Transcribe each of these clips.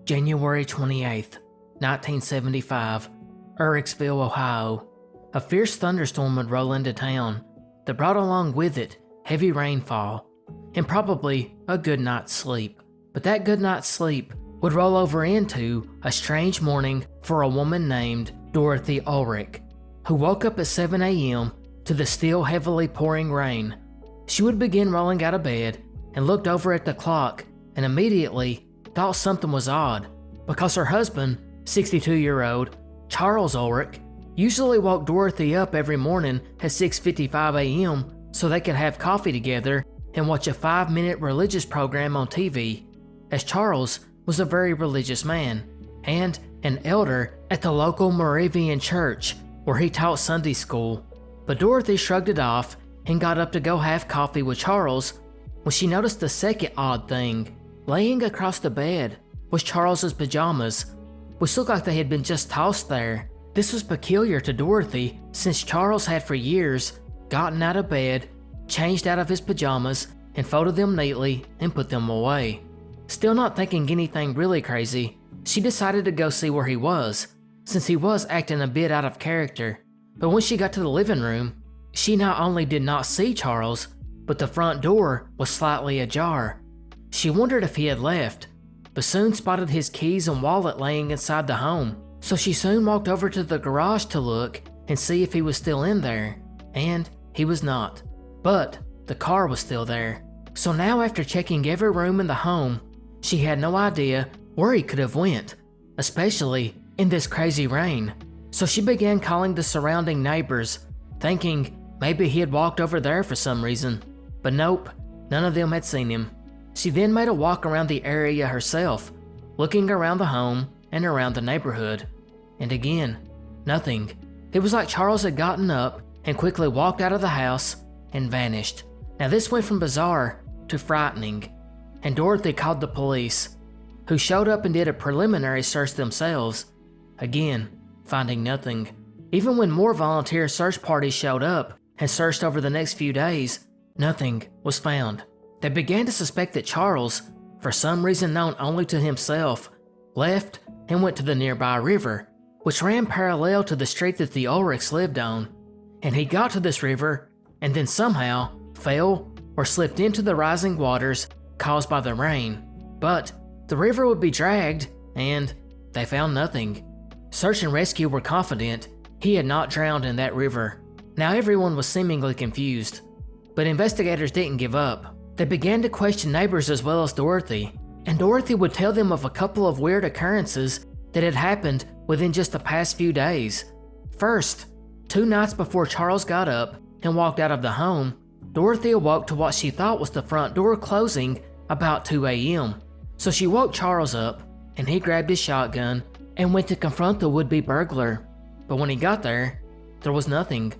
January 28th, 1975, Ulrichville, Ohio. A fierce thunderstorm would roll into town that brought along with it heavy rainfall and probably a good night's sleep. But that good night's sleep would roll over into a strange morning for a woman named Dorothy Ulrich, who woke up at 7 a.m. to the still heavily pouring rain. She would begin rolling out of bed and looked over at the clock and immediately thought something was odd because her husband, 62-year-old Charles Ulrich, usually woke Dorothy up every morning at 6:55 a.m. so they could have coffee together and watch a 5-minute religious program on TV, as Charles was a very religious man and an elder at the local Moravian church where he taught Sunday school. But Dorothy shrugged it off and got up to go have coffee with Charles when she noticed the second odd thing. Laying across the bed was Charles's pajamas, which looked like they had been just tossed there. This was peculiar to Dorothy since Charles had for years gotten out of bed, changed out of his pajamas, and folded them neatly and put them away. Still not thinking anything really crazy, she decided to go see where he was, since he was acting a bit out of character. But when she got to the living room, she not only did not see Charles, but the front door was slightly ajar. She wondered if he had left, but soon spotted his keys and wallet laying inside the home. So she soon walked over to the garage to look and see if he was still in there, and he was not. But the car was still there. So now, after checking every room in the home, she had no idea where he could have went, especially in this crazy rain. So she began calling the surrounding neighbors, thinking maybe he had walked over there for some reason. But nope, none of them had seen him. She then made a walk around the area herself, looking around the home and around the neighborhood. And again, nothing. It was like Charles had gotten up and quickly walked out of the house and vanished. Now this went from bizarre to frightening, and Dorothy called the police, who showed up and did a preliminary search themselves. Again, finding nothing. Even when more volunteer search parties showed up and searched over the next few days, nothing was found. They began to suspect that Charles, for some reason known only to himself, left and went to the nearby river, which ran parallel to the street that the Ulrichs lived on. And he got to this river and then somehow fell or slipped into the rising waters caused by the rain. But the river would be dragged, and they found nothing. Search and rescue were confident he had not drowned in that river. Now everyone was seemingly confused, but investigators didn't give up. They began to question neighbors as well as Dorothy, and Dorothy would tell them of a couple of weird occurrences that had happened within just the past few days. First, 2 nights before Charles got up and walked out of the home, Dorothy awoke to what she thought was the front door closing about 2 a.m. So she woke Charles up, and he grabbed his shotgun and went to confront the would-be burglar. But when he got there was nothing.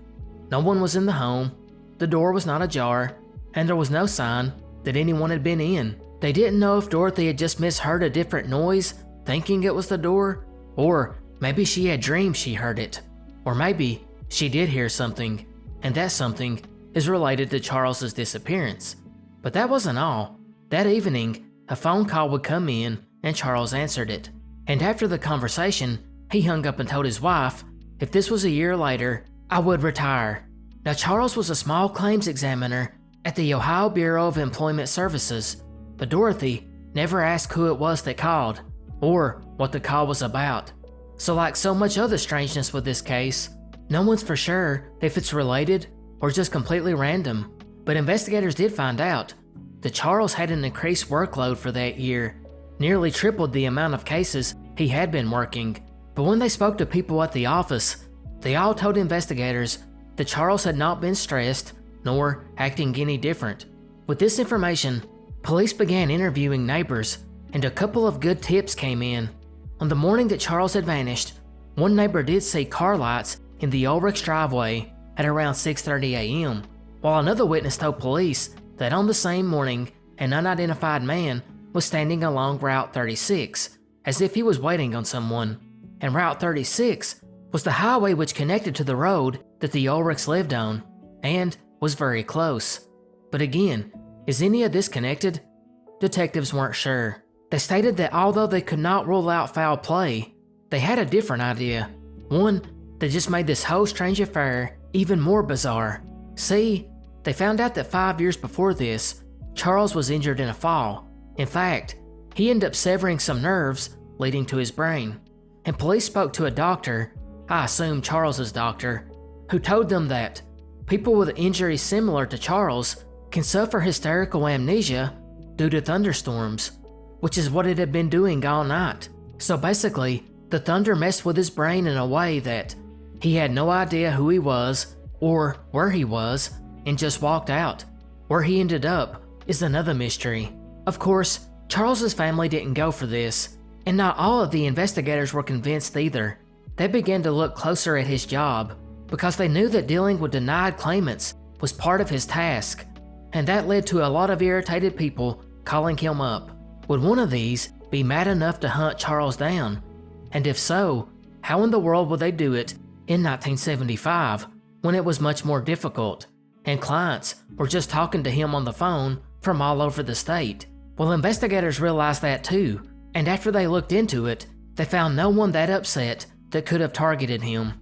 No one was in the home, the door was not ajar, and there was no sign that anyone had been in. They didn't know if Dorothy had just misheard a different noise, thinking it was the door, or maybe she had dreamed she heard it. Or maybe she did hear something, and that something is related to Charles's disappearance. But that wasn't all. That evening, a phone call would come in and Charles answered it. And after the conversation, he hung up and told his wife, if this was a year later, I would retire. Now Charles was a small claims examiner at the Ohio Bureau of Employment Services, but Dorothy never asked who it was that called, or what the call was about. So like so much other strangeness with this case, no one's for sure if it's related or just completely random. But investigators did find out that Charles had an increased workload for that year, nearly tripled the amount of cases he had been working. But when they spoke to people at the office, they all told investigators that Charles had not been stressed nor acting any different. With this information, police began interviewing neighbors, and a couple of good tips came in. On the morning that Charles had vanished, one neighbor did see car lights in the Ulrich's driveway at around 6:30 a.m., while another witness told police that on the same morning, an unidentified man was standing along Route 36, as if he was waiting on someone. And Route 36 was the highway which connected to the road that the Ulrichs lived on, and was very close. But again, is any of this connected? Detectives weren't sure. They stated that although they could not rule out foul play, they had a different idea. One that just made this whole strange affair even more bizarre. See, they found out that 5 years before this, Charles was injured in a fall. In fact, he ended up severing some nerves leading to his brain. And police spoke to a doctor, I assume Charles's doctor, who told them that people with injuries similar to Charles can suffer hysterical amnesia due to thunderstorms, which is what it had been doing all night. So basically, the thunder messed with his brain in a way that he had no idea who he was or where he was and just walked out. Where he ended up is another mystery. Of course, Charles's family didn't go for this, and not all of the investigators were convinced either. They began to look closer at his job because they knew that dealing with denied claimants was part of his task, and that led to a lot of irritated people calling him up. Would one of these be mad enough to hunt Charles down? And if so, how in the world would they do it in 1975 when it was much more difficult, and clients were just talking to him on the phone from all over the state? Well, investigators realized that too, and after they looked into it, they found no one that upset that could have targeted him.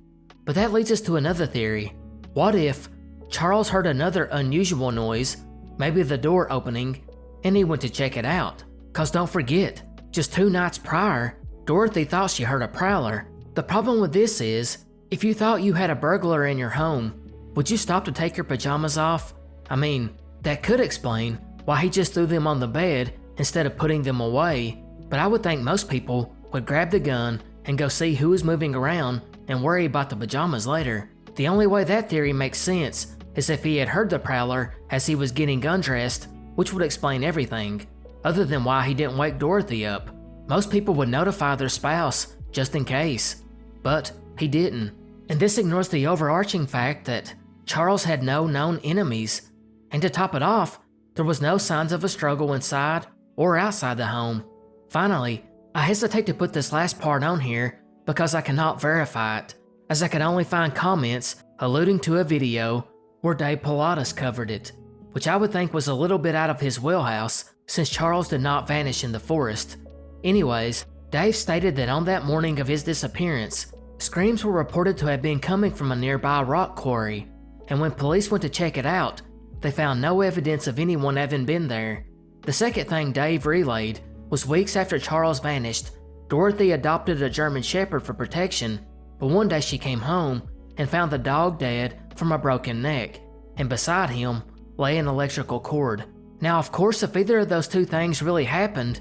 But that leads us to another theory. What if Charles heard another unusual noise, maybe the door opening, and he went to check it out? Cause don't forget, just 2 nights prior, Dorothy thought she heard a prowler. The problem with this is, if you thought you had a burglar in your home, would you stop to take your pajamas off? I mean, that could explain why he just threw them on the bed instead of putting them away, but I would think most people would grab the gun and go see who is moving around and worry about the pajamas later. The only way that theory makes sense is if he had heard the prowler as he was getting undressed, which would explain everything, other than why he didn't wake Dorothy up. Most people would notify their spouse just in case, but he didn't. And this ignores the overarching fact that Charles had no known enemies, and to top it off, there was no signs of a struggle inside or outside the home. Finally, I hesitate to put this last part on here because I cannot verify it, as I could only find comments alluding to a video where Dave Pilatus covered it, which I would think was a little bit out of his wheelhouse since Charles did not vanish in the forest. Anyways, Dave stated that on that morning of his disappearance, screams were reported to have been coming from a nearby rock quarry, and when police went to check it out, they found no evidence of anyone having been there. The second thing Dave relayed was weeks after Charles vanished, Dorothy adopted a German Shepherd for protection, but one day she came home and found the dog dead from a broken neck, and beside him lay an electrical cord. Now, of course, if either of those two things really happened,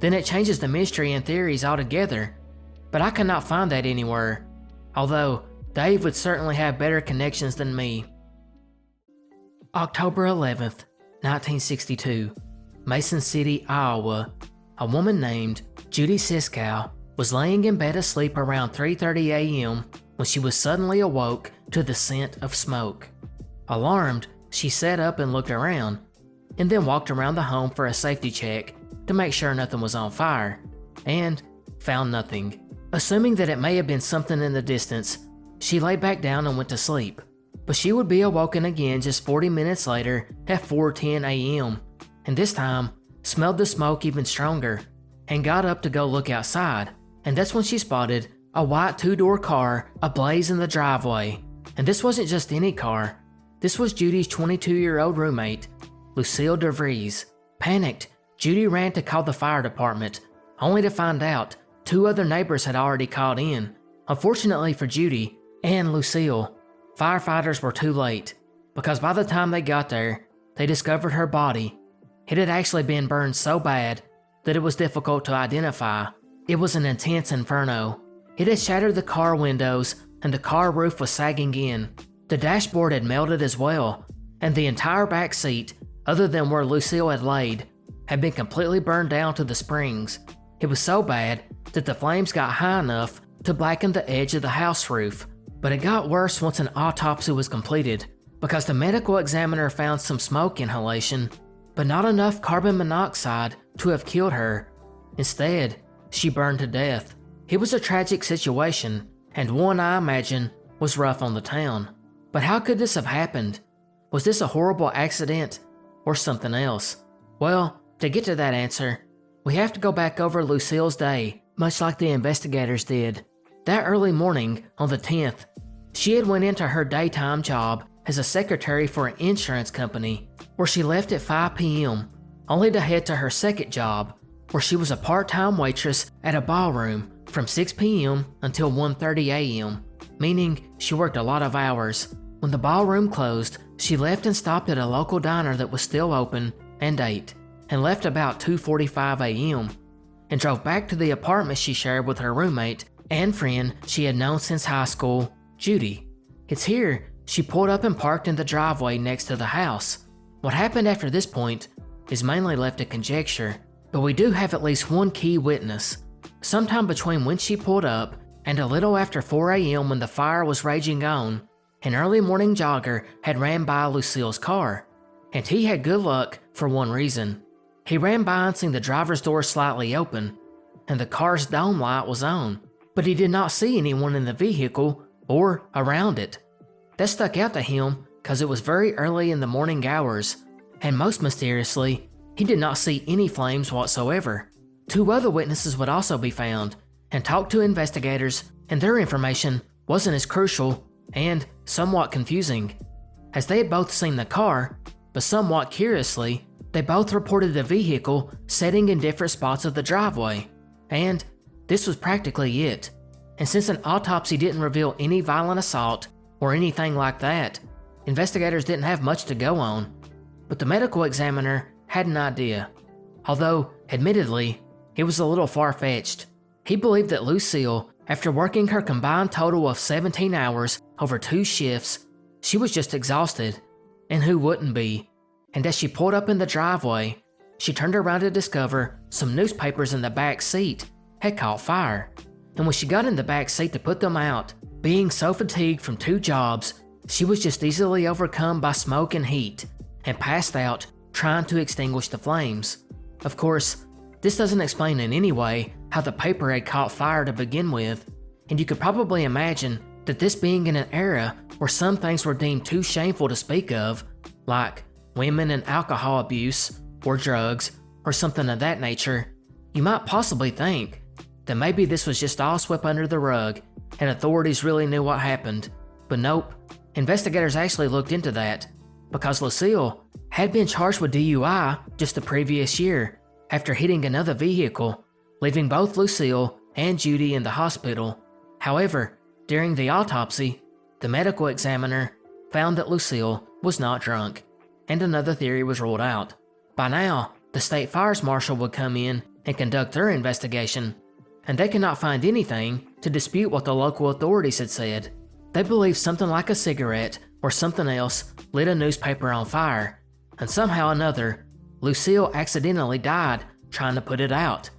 then it changes the mystery and theories altogether, but I cannot find that anywhere, although Dave would certainly have better connections than me. October 11th, 1962, Mason City, Iowa. A woman named Judy Siskow was laying in bed asleep around 3:30 a.m. when she was suddenly awoke to the scent of smoke. Alarmed, she sat up and looked around, and then walked around the home for a safety check to make sure nothing was on fire, and found nothing. Assuming that it may have been something in the distance, she lay back down and went to sleep. But she would be awoken again just 40 minutes later at 4:10 a.m., and this time smelled the smoke even stronger, and got up to go look outside, and that's when she spotted a white 2-door car ablaze in the driveway. And this wasn't just any car. This was Judy's 22-year-old roommate, Lucille DeVries. Panicked, Judy ran to call the fire department, only to find out 2 other neighbors had already called in. Unfortunately for Judy and Lucille, firefighters were too late, because by the time they got there, they discovered her body. It had actually been burned so bad that it was difficult to identify. It was an intense inferno. It had shattered the car windows, and the car roof was sagging in. The dashboard had melted as well, and the entire back seat, other than where Lucille had laid, had been completely burned down to the springs. It was so bad that the flames got high enough to blacken the edge of the house roof. But it got worse once an autopsy was completed, because the medical examiner found some smoke inhalation, but not enough carbon monoxide to have killed her. Instead, she burned to death. It was a tragic situation, and one I imagine was rough on the town. But how could this have happened? Was this a horrible accident or something else? Well, to get to that answer, We have to go back over Lucille's day, much like the investigators did. That early morning, on the 10th, she had went into her daytime job as a secretary for an insurance company, where she left at 5 p.m., only to head to her second job, where she was a part-time waitress at a ballroom from 6 p.m. until 1:30 a.m., meaning she worked a lot of hours. When the ballroom closed, she left and stopped at a local diner that was still open and ate, and left about 2:45 a.m., and drove back to the apartment she shared with her roommate and friend she had known since high school, Judy. It's here she pulled up and parked in the driveway next to the house. What happened after this point is mainly left to conjecture, but we do have at least one key witness. Sometime between when she pulled up and a little after 4 a.m. when the fire was raging on, an early morning jogger had ran by Lucille's car, and he had good luck for one reason. He ran by and seen the driver's door slightly open, and the car's dome light was on, but he did not see anyone in the vehicle or around it. That stuck out to him because it was very early in the morning hours, and most mysteriously, he did not see any flames whatsoever. 2 other witnesses would also be found and talked to investigators, and their information wasn't as crucial and somewhat confusing, as they had both seen the car, but somewhat curiously, they both reported the vehicle sitting in different spots of the driveway, and this was practically it. And since an autopsy didn't reveal any violent assault or anything like that, investigators didn't have much to go on. But the medical examiner had an idea. Although, admittedly, it was a little far-fetched. He believed that Lucille, after working her combined total of 17 hours over 2 shifts, she was just exhausted. And who wouldn't be? And as she pulled up in the driveway, she turned around to discover some newspapers in the back seat had caught fire. And when she got in the back seat to put them out, being so fatigued from 2 jobs, she was just easily overcome by smoke and heat, and passed out trying to extinguish the flames. Of course, this doesn't explain in any way how the paper had caught fire to begin with, and you could probably imagine that this being in an era where some things were deemed too shameful to speak of, like women and alcohol abuse, or drugs, or something of that nature, you might possibly think that maybe this was just all swept under the rug and authorities really knew what happened. But nope, investigators actually looked into that, because Lucille had been charged with DUI just the previous year after hitting another vehicle, leaving both Lucille and Judy in the hospital. However, during the autopsy, the medical examiner found that Lucille was not drunk, and another theory was ruled out. By now, the state fire marshal would come in and conduct their investigation, and they could not find anything to dispute what the local authorities had said. They believed something like a cigarette or something else lit a newspaper on fire, and somehow or another, Lucille accidentally died trying to put it out.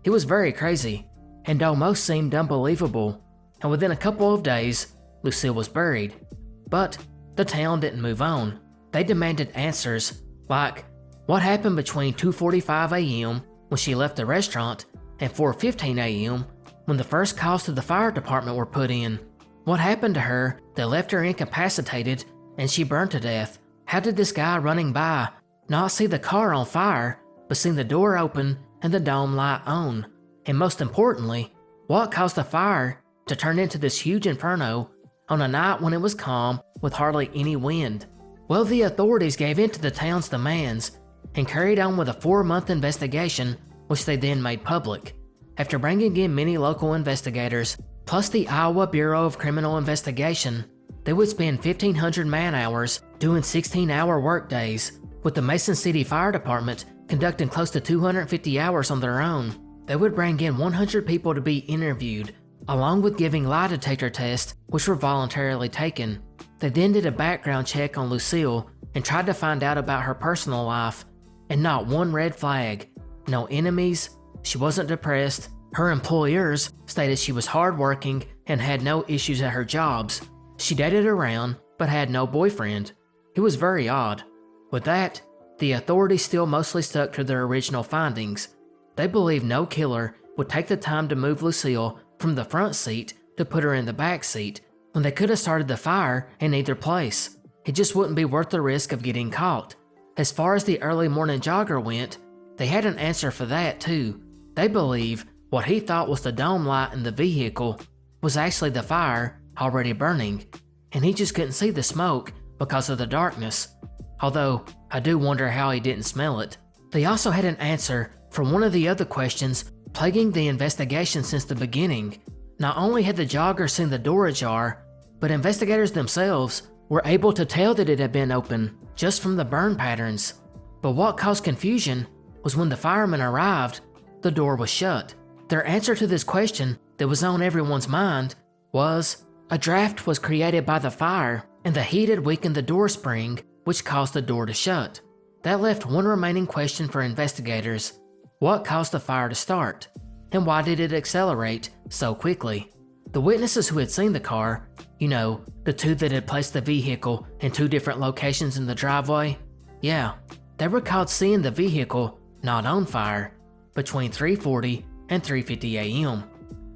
It was very crazy, and almost seemed unbelievable, and within a couple of days, Lucille was buried. But the town didn't move on. They demanded answers, like what happened between 2:45 a.m. when she left the restaurant and 4:15 a.m. when the first calls to the fire department were put in. What happened to her that left her incapacitated and she burned to death? How did this guy running by not see the car on fire, but see the door open and the dome light on? And most importantly, what caused the fire to turn into this huge inferno on a night when it was calm with hardly any wind? Well, the authorities gave in to the town's demands and carried on with a 4-month investigation, which they then made public. After bringing in many local investigators, plus the Iowa Bureau of Criminal Investigation, they would spend 1,500 man-hours doing 16-hour workdays, with the Mason City Fire Department conducting close to 250 hours on their own. They would bring in 100 people to be interviewed, along with giving lie detector tests, which were voluntarily taken. They then did a background check on Lucille and tried to find out about her personal life, and not one red flag. No enemies, she wasn't depressed, her employers stated she was hardworking and had no issues at her jobs. She dated around, but had no boyfriend. It was very odd. With that, the authorities still mostly stuck to their original findings. They believed no killer would take the time to move Lucille from the front seat to put her in the back seat when they could have started the fire in either place. It just wouldn't be worth the risk of getting caught. As far as the early morning jogger went, They had an answer for that too. They believe what he thought was the dome light in the vehicle was actually the fire already burning, and he just couldn't see the smoke because of the darkness, although I do wonder how he didn't smell it. They also had an answer for one of the other questions plaguing the investigation since the beginning. Not only had the jogger seen the door ajar, but investigators themselves were able to tell that it had been open just from the burn patterns. But what caused confusion was when the firemen arrived, the door was shut. Their answer to this question that was on everyone's mind was a draft was created by the fire and the heat had weakened the door spring, which caused the door to shut. That left one remaining question for investigators. What caused the fire to start? And why did it accelerate so quickly? The witnesses who had seen the car, the two that had placed the vehicle in two different locations in the driveway, they recalled seeing the vehicle not on fire between 3:40 and 3:50 a.m.,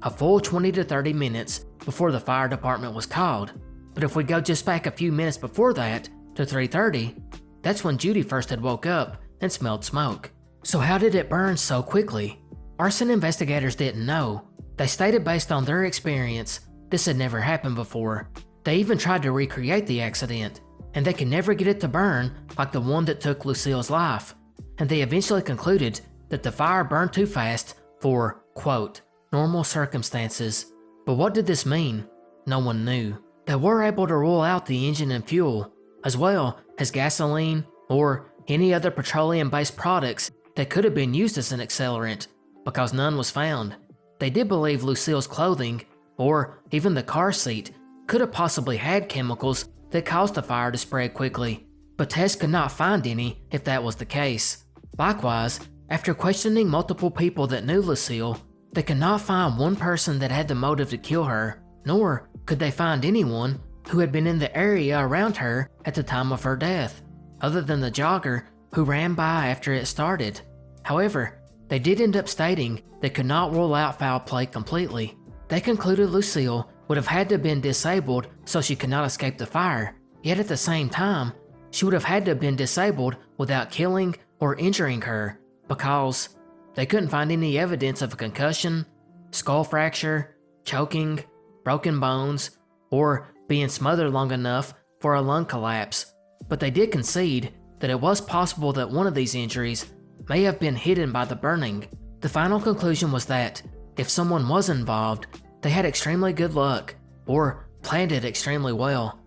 a full 20 to 30 minutes before the fire department was called. But if we go just back a few minutes before that, to 3:30, that's when Judy first had woke up and smelled smoke. So how did it burn so quickly? Arson investigators didn't know. They stated based on their experience, this had never happened before. They even tried to recreate the accident, and they could never get it to burn like the one that took Lucille's life. And they eventually concluded that the fire burned too fast for, quote, normal circumstances. But what did this mean? No one knew. They were able to rule out the engine and fuel, as well as gasoline or any other petroleum-based products that could have been used as an accelerant, because none was found. They did believe Lucille's clothing, or even the car seat, could have possibly had chemicals that caused the fire to spread quickly, but tests could not find any if that was the case. Likewise, after questioning multiple people that knew Lucille, they could not find one person that had the motive to kill her, nor could they find anyone who had been in the area around her at the time of her death, other than the jogger who ran by after it started. However, they did end up stating they could not rule out foul play completely. They concluded Lucille would have had to have been disabled so she could not escape the fire, yet at the same time, she would have had to have been disabled without killing or injuring her, because they couldn't find any evidence of a concussion, skull fracture, choking, broken bones, or being smothered long enough for a lung collapse. But they did concede that it was possible that one of these injuries may have been hidden by the burning. The final conclusion was that if someone was involved, they had extremely good luck or planned it extremely well.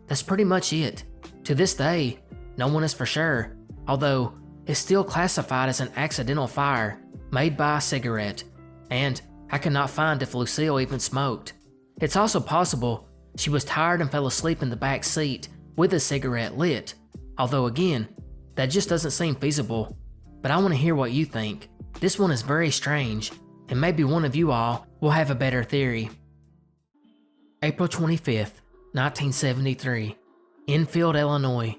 That's pretty much it. To this day, no one is for sure, although it's still classified as an accidental fire made by a cigarette, and I cannot find if Lucille even smoked. It's also possible she was tired and fell asleep in the back seat with a cigarette lit, although again, that just doesn't seem feasible. But I want to hear what you think. This one is very strange, and maybe one of you all will have a better theory. April 25th, 1973, Enfield, Illinois.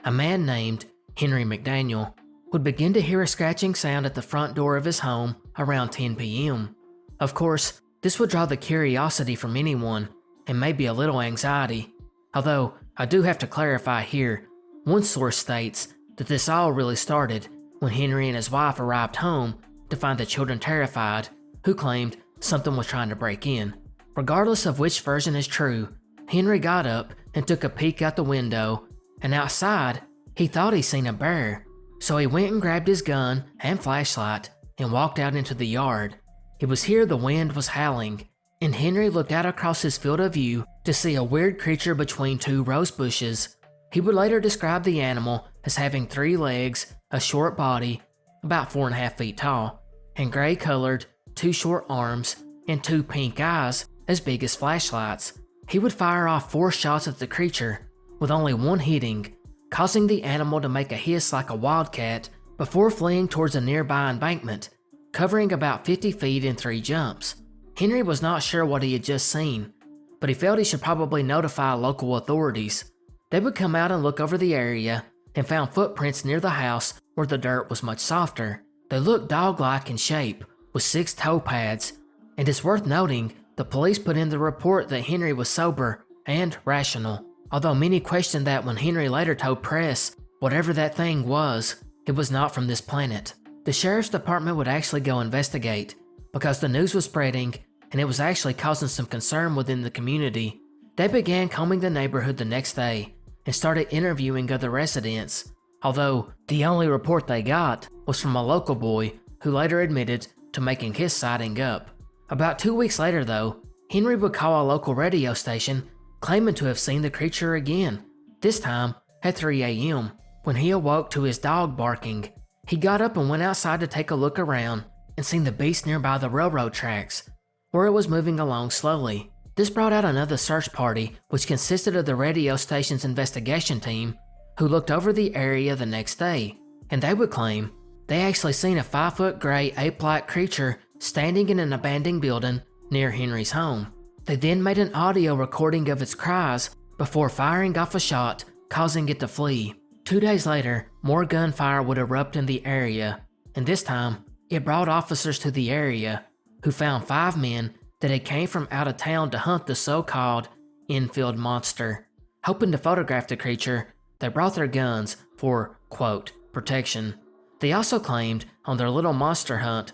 A man named Henry McDaniel would begin to hear a scratching sound at the front door of his home around 10 p.m. Of course, this would draw the curiosity from anyone, and maybe a little anxiety. Although, I do have to clarify here, one source states that this all really started when Henry and his wife arrived home to find the children terrified, who claimed something was trying to break in. Regardless of which version is true, Henry got up and took a peek out the window, and outside, he thought he seen a bear. So he went and grabbed his gun and flashlight and walked out into the yard. It was here the wind was howling, and Henry looked out across his field of view to see a weird creature between two rose bushes. He would later describe the animal as having 3 legs, a short body, about 4.5 feet tall, and gray-colored, 2 short arms, and 2 pink eyes as big as flashlights. He would fire off 4 shots at the creature, with only one hitting, causing the animal to make a hiss like a wildcat before fleeing towards a nearby embankment, covering about 50 feet in 3 jumps. Henry was not sure what he had just seen, but he felt he should probably notify local authorities. They would come out and look over the area and found footprints near the house where the dirt was much softer. They looked dog-like in shape, with 6 toe pads, and it's worth noting the police put in the report that Henry was sober and rational, although many questioned that when Henry later told press whatever that thing was, it was not from this planet. the sheriff's department would actually go investigate because the news was spreading and it was actually causing some concern within the community. They began combing the neighborhood the next day and started interviewing other residents, although the only report they got was from a local boy who later admitted to making his sighting up. About 2 weeks later though, Henry would call a local radio station claiming to have seen the creature again, this time at 3 a.m. When he awoke to his dog barking, he got up and went outside to take a look around and seen the beast nearby the railroad tracks, where it was moving along slowly. This brought out another search party, which consisted of the radio station's investigation team, who looked over the area the next day, and they would claim they actually seen a 5-foot gray ape-like creature standing in an abandoned building near Henry's home. They then made an audio recording of its cries before firing off a shot, causing it to flee. 2 days later, more gunfire would erupt in the area, and this time, it brought officers to the area, who found 5 men that had came from out of town to hunt the so-called Enfield monster. Hoping to photograph the creature, they brought their guns for, quote, protection. They also claimed on their little monster hunt,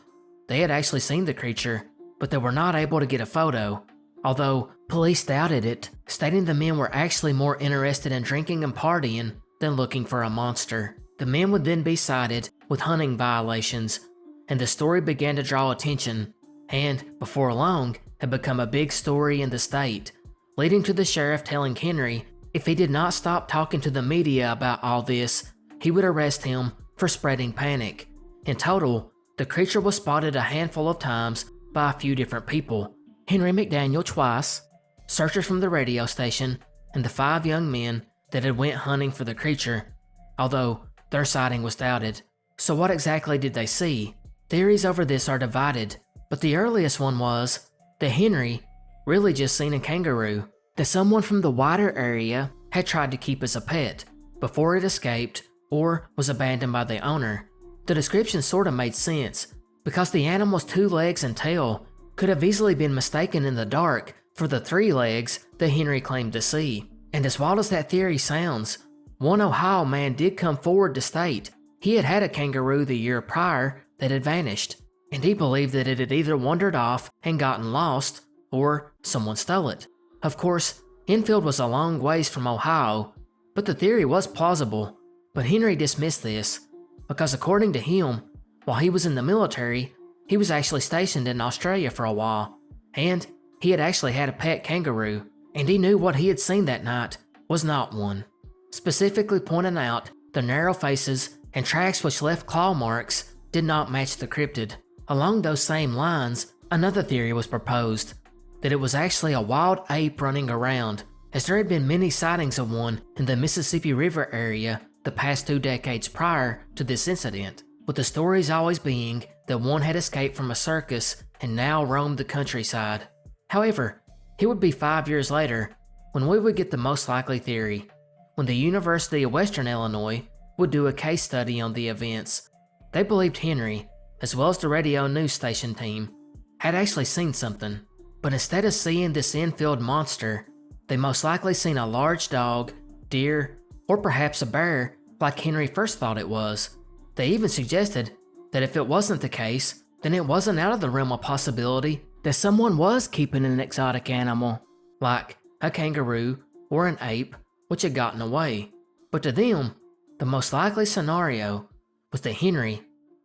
they had actually seen the creature, but they were not able to get a photo, although police doubted it, stating the men were actually more interested in drinking and partying than looking for a monster. The men would then be cited with hunting violations, and the story began to draw attention, and, before long, had become a big story in the state, leading to the sheriff telling Henry if he did not stop talking to the media about all this, he would arrest him for spreading panic. In total, the creature was spotted a handful of times by a few different people: Henry McDaniel twice, searchers from the radio station, and the 5 young men that had went hunting for the creature, although their sighting was doubted. So what exactly did they see? Theories over this are divided, but the earliest one was that Henry really just seen a kangaroo that someone from the wider area had tried to keep as a pet before it escaped or was abandoned by the owner. The description sort of made sense because the animal's 2 legs and tail could have easily been mistaken in the dark for the 3 legs that Henry claimed to see. And as wild as that theory sounds, one Ohio man did come forward to state he had had a kangaroo the year prior that had vanished, and he believed that it had either wandered off and gotten lost, or someone stole it. Of course, Enfield was a long ways from Ohio, but the theory was plausible. But Henry dismissed this, because according to him, while he was in the military, he was actually stationed in Australia for a while, and he had actually had a pet kangaroo, and he knew what he had seen that night was not one, specifically pointing out the narrow faces and tracks which left claw marks did not match the cryptid. Along those same lines, another theory was proposed, that it was actually a wild ape running around, as there had been many sightings of one in the Mississippi River area the past 2 decades prior to this incident, with the stories always being that one had escaped from a circus and now roamed the countryside. However, it would be 5 years later when we would get the most likely theory, when the University of Western Illinois would do a case study on the events. They believed Henry, as well as the radio news station team, had actually seen something, but instead of seeing this Enfield monster, they most likely seen a large dog, deer, or perhaps a bear like Henry first thought it was. They even suggested that if it wasn't the case, then it wasn't out of the realm of possibility that someone was keeping an exotic animal, like a kangaroo or an ape, which had gotten away. But to them, the most likely scenario was that Henry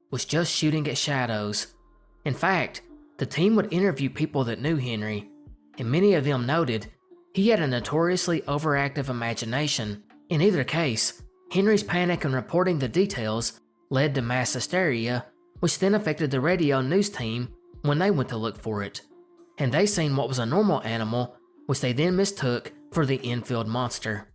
was just shooting at shadows. In fact, the team would interview people that knew Henry, and many of them noted he had a notoriously overactive imagination. In either case, Henry's panic in reporting the details led to mass hysteria, which then affected the radio news team when they went to look for it. And they seen what was a normal animal, which they then mistook for the Enfield monster.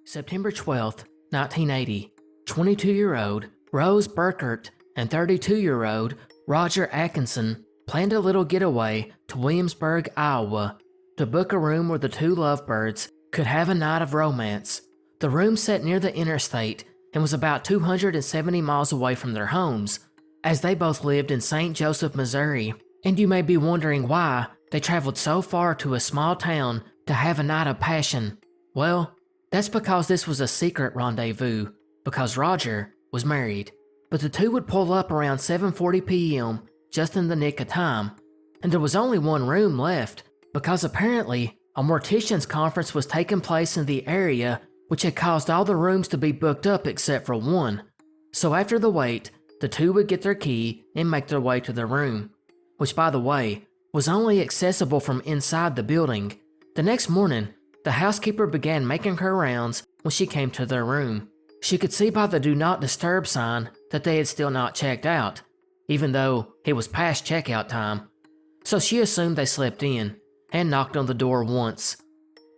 September 12th, 1980, 22-year-old Rose Burkert and 32-year-old Roger Atkinson planned a little getaway to Williamsburg, Iowa, to book a room where the 2 lovebirds could have a night of romance. The room sat near the interstate and was about 270 miles away from their homes, as they both lived in St. Joseph, Missouri. And you may be wondering why they traveled so far to a small town to have a night of passion. Well, that's because this was a secret rendezvous, because Roger was married. but the two would pull up around 7:40 p.m. just in the nick of time, and there was only one room left because apparently a mortician's conference was taking place in the area, which had caused all the rooms to be booked up except for one. So after the wait, the two would get their key and make their way to their room, which by the way, was only accessible from inside the building. The next morning, the housekeeper began making her rounds when she came to their room. She could see by the do not disturb sign that they had still not checked out, even though it was past checkout time. So she assumed they slept in and knocked on the door once,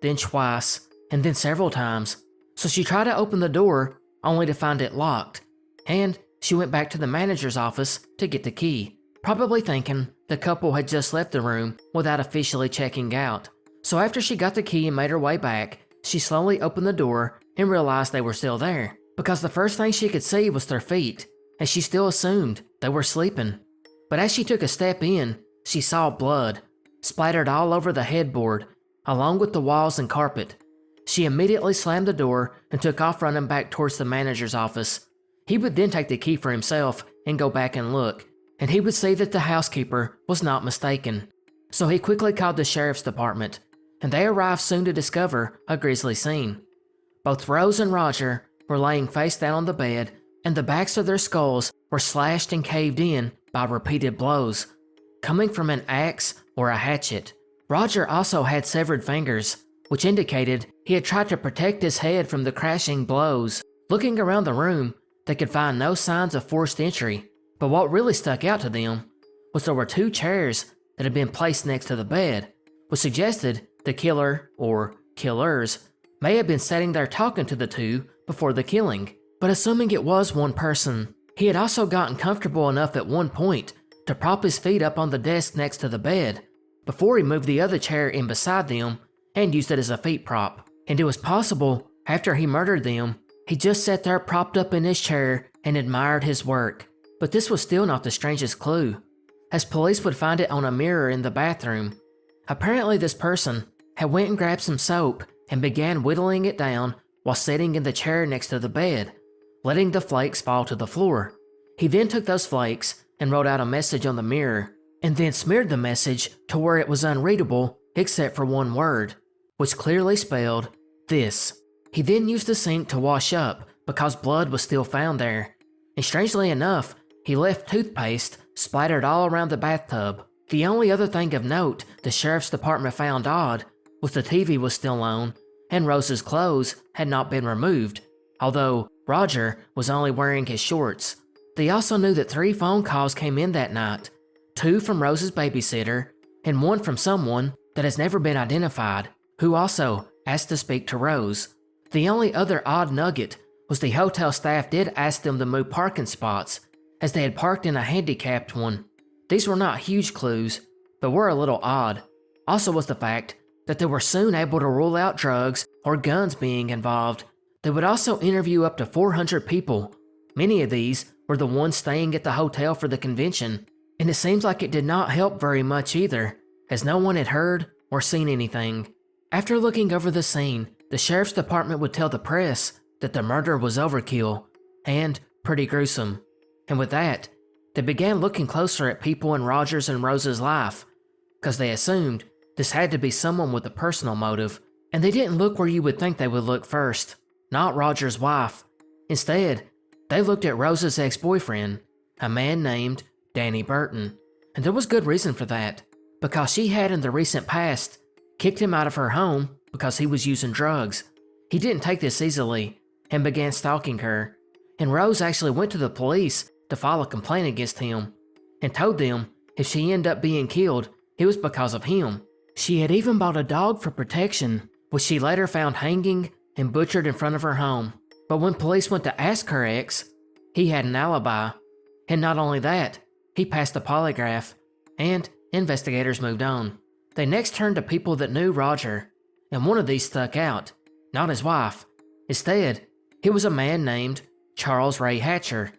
then twice, and then several times. So she tried to open the door only to find it locked, and she went back to the manager's office to get the key, probably thinking the couple had just left the room without officially checking out. So after she got the key and made her way back, she slowly opened the door and realized they were still there, because the first thing she could see was their feet, and she still assumed they were sleeping. But as she took a step in, she saw blood splattered all over the headboard, along with the walls and carpet. She immediately slammed the door and took off running back towards the manager's office. He would then take the key for himself and go back and look, and he would see that the housekeeper was not mistaken. So he quickly called the sheriff's department, and they arrived soon to discover a grisly scene. Both Rose and Roger were laying face down on the bed, and the backs of their skulls were slashed and caved in by repeated blows, coming from an axe or a hatchet. Roger also had severed fingers, which indicated he had tried to protect his head from the crashing blows. Looking around the room, they could find no signs of forced entry, but what really stuck out to them was there were two chairs that had been placed next to the bed, which suggested the killer, or killers, may have been sitting there talking to the two before the killing. But assuming it was one person, he had also gotten comfortable enough at one point to prop his feet up on the desk next to the bed, before he moved the other chair in beside them and used it as a feet prop. And it was possible, after he murdered them, he just sat there propped up in his chair and admired his work. But this was still not the strangest clue, as police would find it on a mirror in the bathroom. Apparently this person had went and grabbed some soap and began whittling it down while sitting in the chair next to the bed, letting the flakes fall to the floor. He then took those flakes and wrote out a message on the mirror, and then smeared the message to where it was unreadable except for one word, which clearly spelled this. He then used the sink to wash up because blood was still found there, and strangely enough, he left toothpaste splattered all around the bathtub. The only other thing of note the sheriff's department found odd was the TV was still on, and Rose's clothes had not been removed, although Roger was only wearing his shorts. They also knew that 3 phone calls came in that night, 2 from Rose's babysitter, and 1 from someone that has never been identified, who also asked to speak to Rose. The only other odd nugget was the hotel staff did ask them to move parking spots, as they had parked in a handicapped one. These were not huge clues, but were a little odd. Also was the fact that they were soon able to rule out drugs or guns being involved. They would also interview up to 400 people. Many of these were the ones staying at the hotel for the convention, and it seems like it did not help very much either, as no one had heard or seen anything. After looking over the scene, the sheriff's department would tell the press that the murder was overkill and pretty gruesome. And with that, they began looking closer at people in Roger's and Rose's life, because they assumed this had to be someone with a personal motive. And they didn't look where you would think they would look first, not Roger's wife. Instead, they looked at Rose's ex-boyfriend, a man named Danny Burton. And there was good reason for that, because she had in the recent past kicked him out of her home because he was using drugs. He didn't take this easily and began stalking her, and Rose actually went to the police to file a complaint against him and told them if she ended up being killed, it was because of him. She had even bought a dog for protection, which she later found hanging and butchered in front of her home. But when police went to ask her ex, he had an alibi. And not only that, he passed a polygraph, and investigators moved on. They next turned to people that knew Roger, and one of these stuck out, not his wife. Instead, it was a man named Charles Ray Hatcher,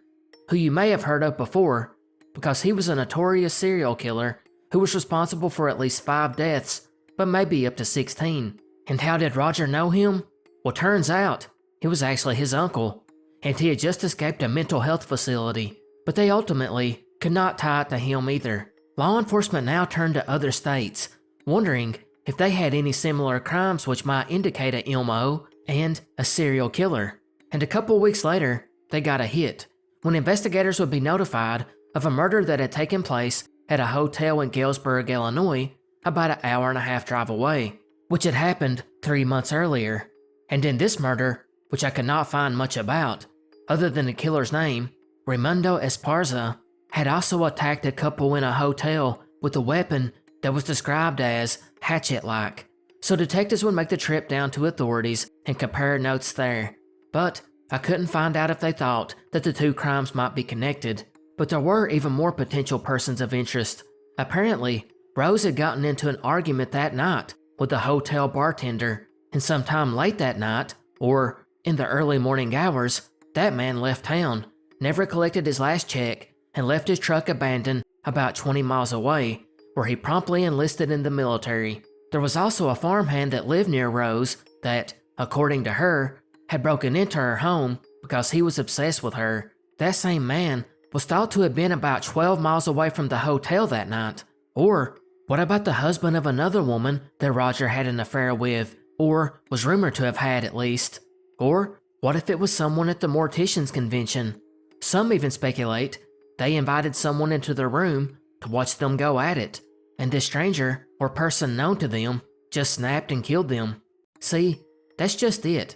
who you may have heard of before because he was a notorious serial killer who was responsible for at least 5 deaths, but maybe up to 16. And how did Roger know him? Well, turns out, it was actually his uncle. and he had just escaped a mental health facility, but they ultimately could not tie it to him either. Law enforcement now turned to other states, wondering if they had any similar crimes which might indicate a MO and a serial killer. And a couple weeks later, they got a hit, when investigators would be notified of a murder that had taken place at a hotel in Galesburg, Illinois, about an hour-and-a-half drive away, which had happened 3 months earlier. And in this murder, which I could not find much about, other than the killer's name, Raimundo Esparza had also attacked a couple in a hotel with a weapon that was described as hatchet-like. So detectives would make the trip down to authorities and compare notes there. But I couldn't find out if they thought that the two crimes might be connected. But there were even more potential persons of interest. Apparently, Rose had gotten into an argument that night with the hotel bartender, and sometime late that night, or in the early morning hours, that man left town, never collected his last check, and left his truck abandoned about 20 miles away, where he promptly enlisted in the military. There was also a farmhand that lived near Rose that, according to her, had broken into her home because he was obsessed with her. That same man was thought to have been about 12 miles away from the hotel that night. Or what about the husband of another woman that Roger had an affair with, or was rumored to have had at least? Or what if it was someone at the mortician's convention? Some even speculate they invited someone into their room to watch them go at it, and this stranger or person known to them just snapped and killed them. See, that's just it.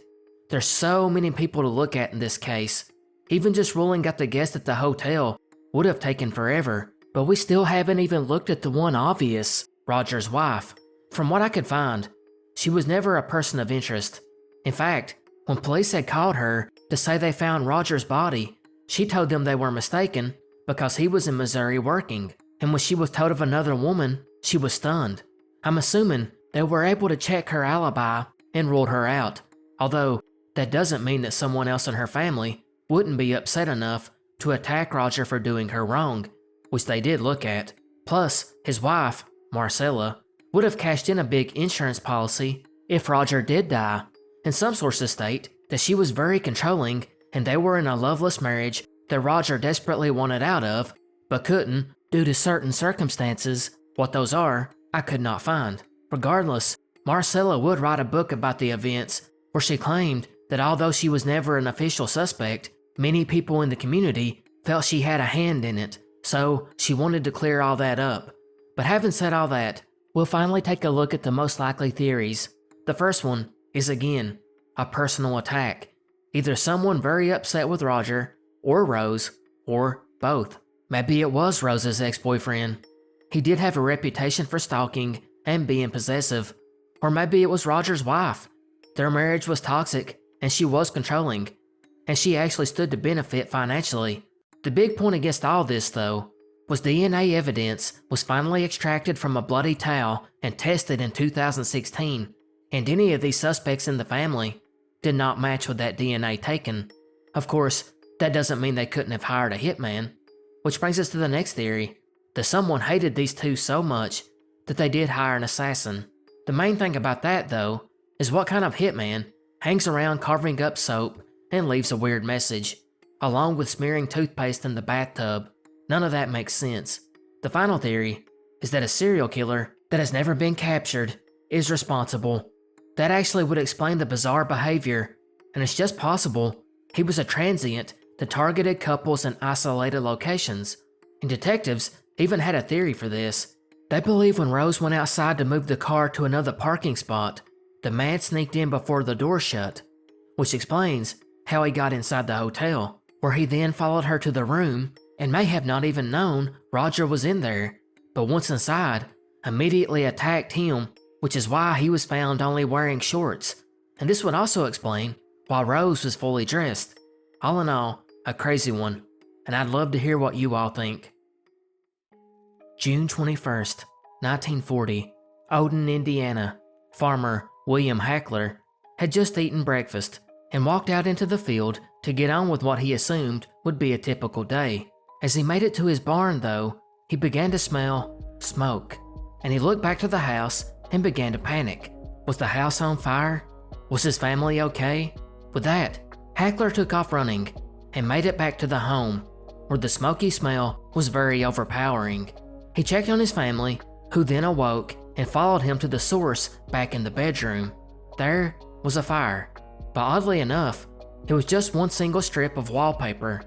There's so many people to look at in this case. Even just ruling out the guest at the hotel would have taken forever, but we still haven't even looked at the one obvious, Roger's wife. From what I could find, she was never a person of interest. In fact, when police had called her to say they found Roger's body, she told them they were mistaken because he was in Missouri working, and when she was told of another woman, she was stunned. I'm assuming they were able to check her alibi and ruled her out, although that doesn't mean that someone else in her family wouldn't be upset enough to attack Roger for doing her wrong, which they did look at. Plus, his wife, Marcella, would have cashed in a big insurance policy if Roger did die, and some sources state that she was very controlling and they were in a loveless marriage that Roger desperately wanted out of, but couldn't due to certain circumstances. What those are, I could not find. Regardless, Marcella would write a book about the events where she claimed that although she was never an official suspect, many people in the community felt she had a hand in it, so she wanted to clear all that up. But having said all that, we'll finally take a look at the most likely theories. The first one is again, a personal attack. Either someone very upset with Roger, or Rose, or both. Maybe it was Rose's ex-boyfriend. He did have a reputation for stalking and being possessive. Or maybe it was Roger's wife. Their marriage was toxic and she was controlling, and she actually stood to benefit financially. The big point against all this, though, was DNA evidence was finally extracted from a bloody towel and tested in 2016, and any of these suspects in the family did not match with that DNA taken. Of course, that doesn't mean they couldn't have hired a hitman, which brings us to the next theory, that someone hated these two so much that they did hire an assassin. The main thing about that, though, is what kind of hitman hangs around carving up soap and leaves a weird message, along with smearing toothpaste in the bathtub. None of that makes sense. The final theory is that a serial killer that has never been captured is responsible. That actually would explain the bizarre behavior, and it's just possible he was a transient that targeted couples in isolated locations. And detectives even had a theory for this. They believe when Rose went outside to move the car to another parking spot, the man sneaked in before the door shut, which explains how he got inside the hotel, where he then followed her to the room and may have not even known Roger was in there, but once inside, immediately attacked him, which is why he was found only wearing shorts. And this would also explain why Rose was fully dressed. All in all, a crazy one, and I'd love to hear what you all think. June 21st, 1940, Odon, Indiana. Farmer William Hackler had just eaten breakfast and walked out into the field to get on with what he assumed would be a typical day. As he made it to his barn, though, he began to smell smoke, and he looked back to the house and began to panic. Was the house on fire? Was his family okay? With that, Hackler took off running and made it back to the home, where the smoky smell was very overpowering. He checked on his family, who then awoke and followed him to the source back in the bedroom. There was a fire, but oddly enough, it was just one single strip of wallpaper.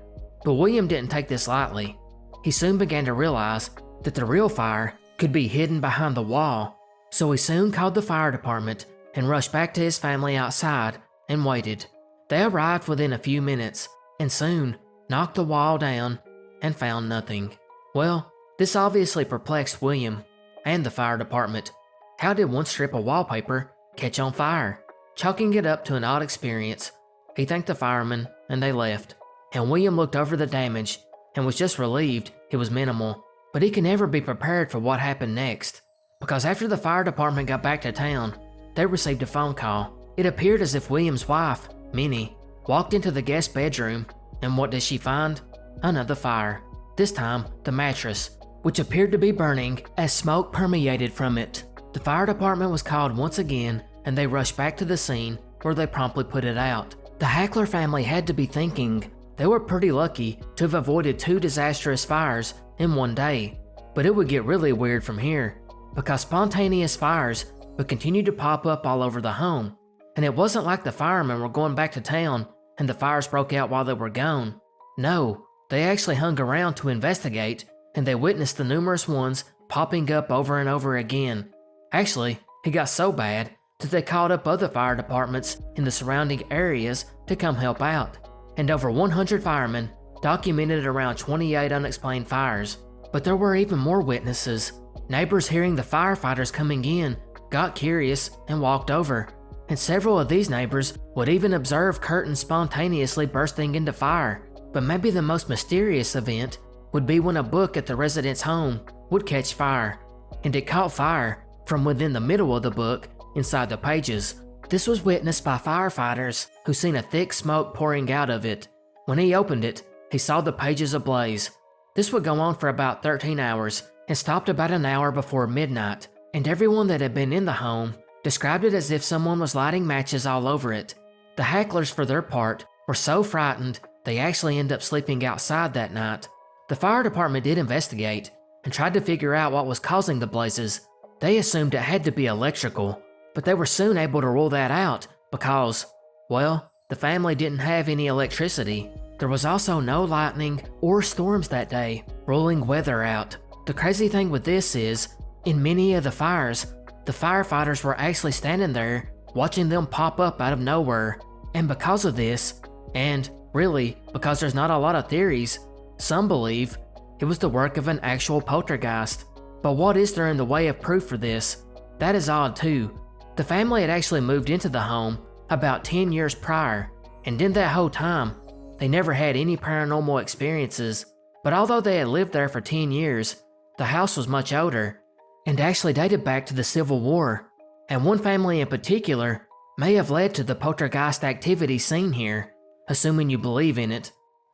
But William didn't take this lightly. He soon began to realize that the real fire could be hidden behind the wall, so he soon called the fire department and rushed back to his family outside and waited. They arrived within a few minutes and soon knocked the wall down and found nothing. Well, this obviously perplexed William and the fire department. How did one strip of wallpaper catch on fire? Chalking it up to an odd experience, he thanked the firemen and they left, and William looked over the damage and was just relieved it was minimal. But he could never be prepared for what happened next, because after the fire department got back to town, they received a phone call. It appeared as if William's wife, Minnie, walked into the guest bedroom, and what did she find? Another fire. This time, the mattress, which appeared to be burning as smoke permeated from it. The fire department was called once again, and they rushed back to the scene where they promptly put it out. The Hackler family had to be thinking they were pretty lucky to have avoided 2 disastrous fires in one day. But it would get really weird from here, because spontaneous fires would continue to pop up all over the home. And it wasn't like the firemen were going back to town and the fires broke out while they were gone. No, they actually hung around to investigate, and they witnessed the numerous ones popping up over and over again. Actually, it got so bad that they called up other fire departments in the surrounding areas to come help out, and over 100 firemen documented around 28 unexplained fires. But there were even more witnesses. Neighbors hearing the firefighters coming in got curious and walked over, and several of these neighbors would even observe curtains spontaneously bursting into fire. But maybe the most mysterious event would be when a book at the resident's home would catch fire, and it caught fire from within the middle of the book inside the pages. This was witnessed by firefighters who seen a thick smoke pouring out of it. When he opened it, he saw the pages ablaze. This would go on for about 13 hours and stopped about an hour before midnight, and everyone that had been in the home described it as if someone was lighting matches all over it. The Hacklers, for their part, were so frightened they actually ended up sleeping outside that night. The fire department did investigate and tried to figure out what was causing the blazes. They assumed it had to be electrical, but they were soon able to rule that out because, well, the family didn't have any electricity. There was also no lightning or storms that day, ruling weather out. The crazy thing with this is, in many of the fires, the firefighters were actually standing there watching them pop up out of nowhere. And because of this, and really because there's not a lot of theories, some believe it was the work of an actual poltergeist. But what is there in the way of proof for this? That is odd too. The family had actually moved into the home about 10 years prior, and in that whole time, they never had any paranormal experiences. But although they had lived there for 10 years, the house was much older and actually dated back to the Civil War. And one family in particular may have led to the poltergeist activity seen here, assuming you believe in it.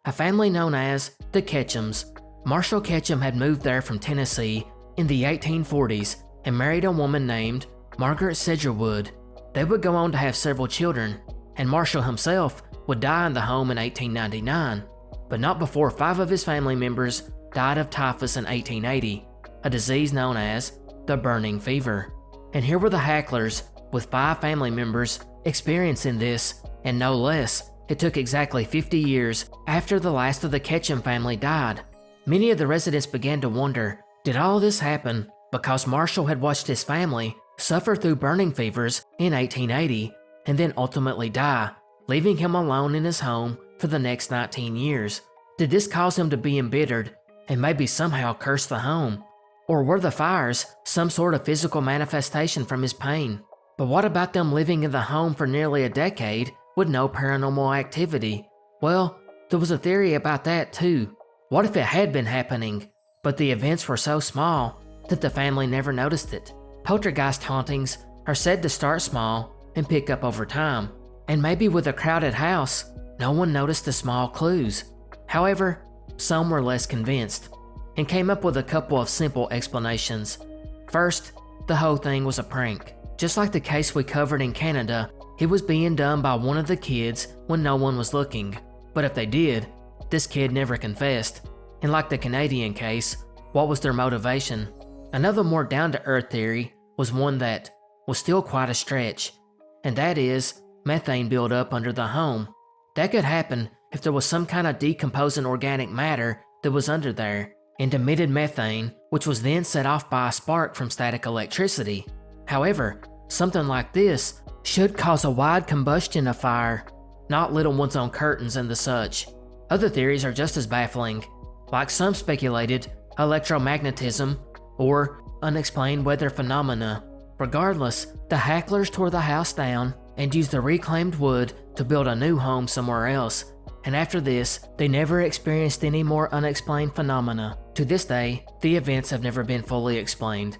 A family known as the Ketchums. Marshall Ketchum had moved there from Tennessee in the 1840s and married a woman named Margaret Sedgerwood. They would go on to have several children, and Marshall himself would die in the home in 1899, but not before 5 of his family members died of typhus in 1880, a disease known as the burning fever. And here were the Hacklers, with 5 family members experiencing this, and no less, it took exactly 50 years after the last of the Ketchum family died. Many of the residents began to wonder, did all this happen because Marshall had watched his family suffer through burning fevers in 1880 and then ultimately die, leaving him alone in his home for the next 19 years? Did this cause him to be embittered and maybe somehow curse the home? Or were the fires some sort of physical manifestation from his pain? But what about them living in the home for nearly a decade with no paranormal activity? Well, there was a theory about that too. What if it had been happening, but the events were so small that the family never noticed it? Poltergeist hauntings are said to start small and pick up over time, and maybe with a crowded house, no one noticed the small clues. However, some were less convinced and came up with a couple of simple explanations. First, the whole thing was a prank. Just like the case we covered in Canada it was being done by one of the kids when no one was looking. But if they did, this kid never confessed. And like the Canadian case, what was their motivation? Another more down-to-earth theory was one that was still quite a stretch, and that is methane buildup under the home. That could happen if there was some kind of decomposing organic matter that was under there and emitted methane, which was then set off by a spark from static electricity. However, something like this should cause a wide combustion of fire, not little ones on curtains and the such. Other theories are just as baffling, like some speculated electromagnetism or unexplained weather phenomena. Regardless, the hacklers tore the house down and used the reclaimed wood to build a new home somewhere else, and after this, they never experienced any more unexplained phenomena. To this day, the events have never been fully explained.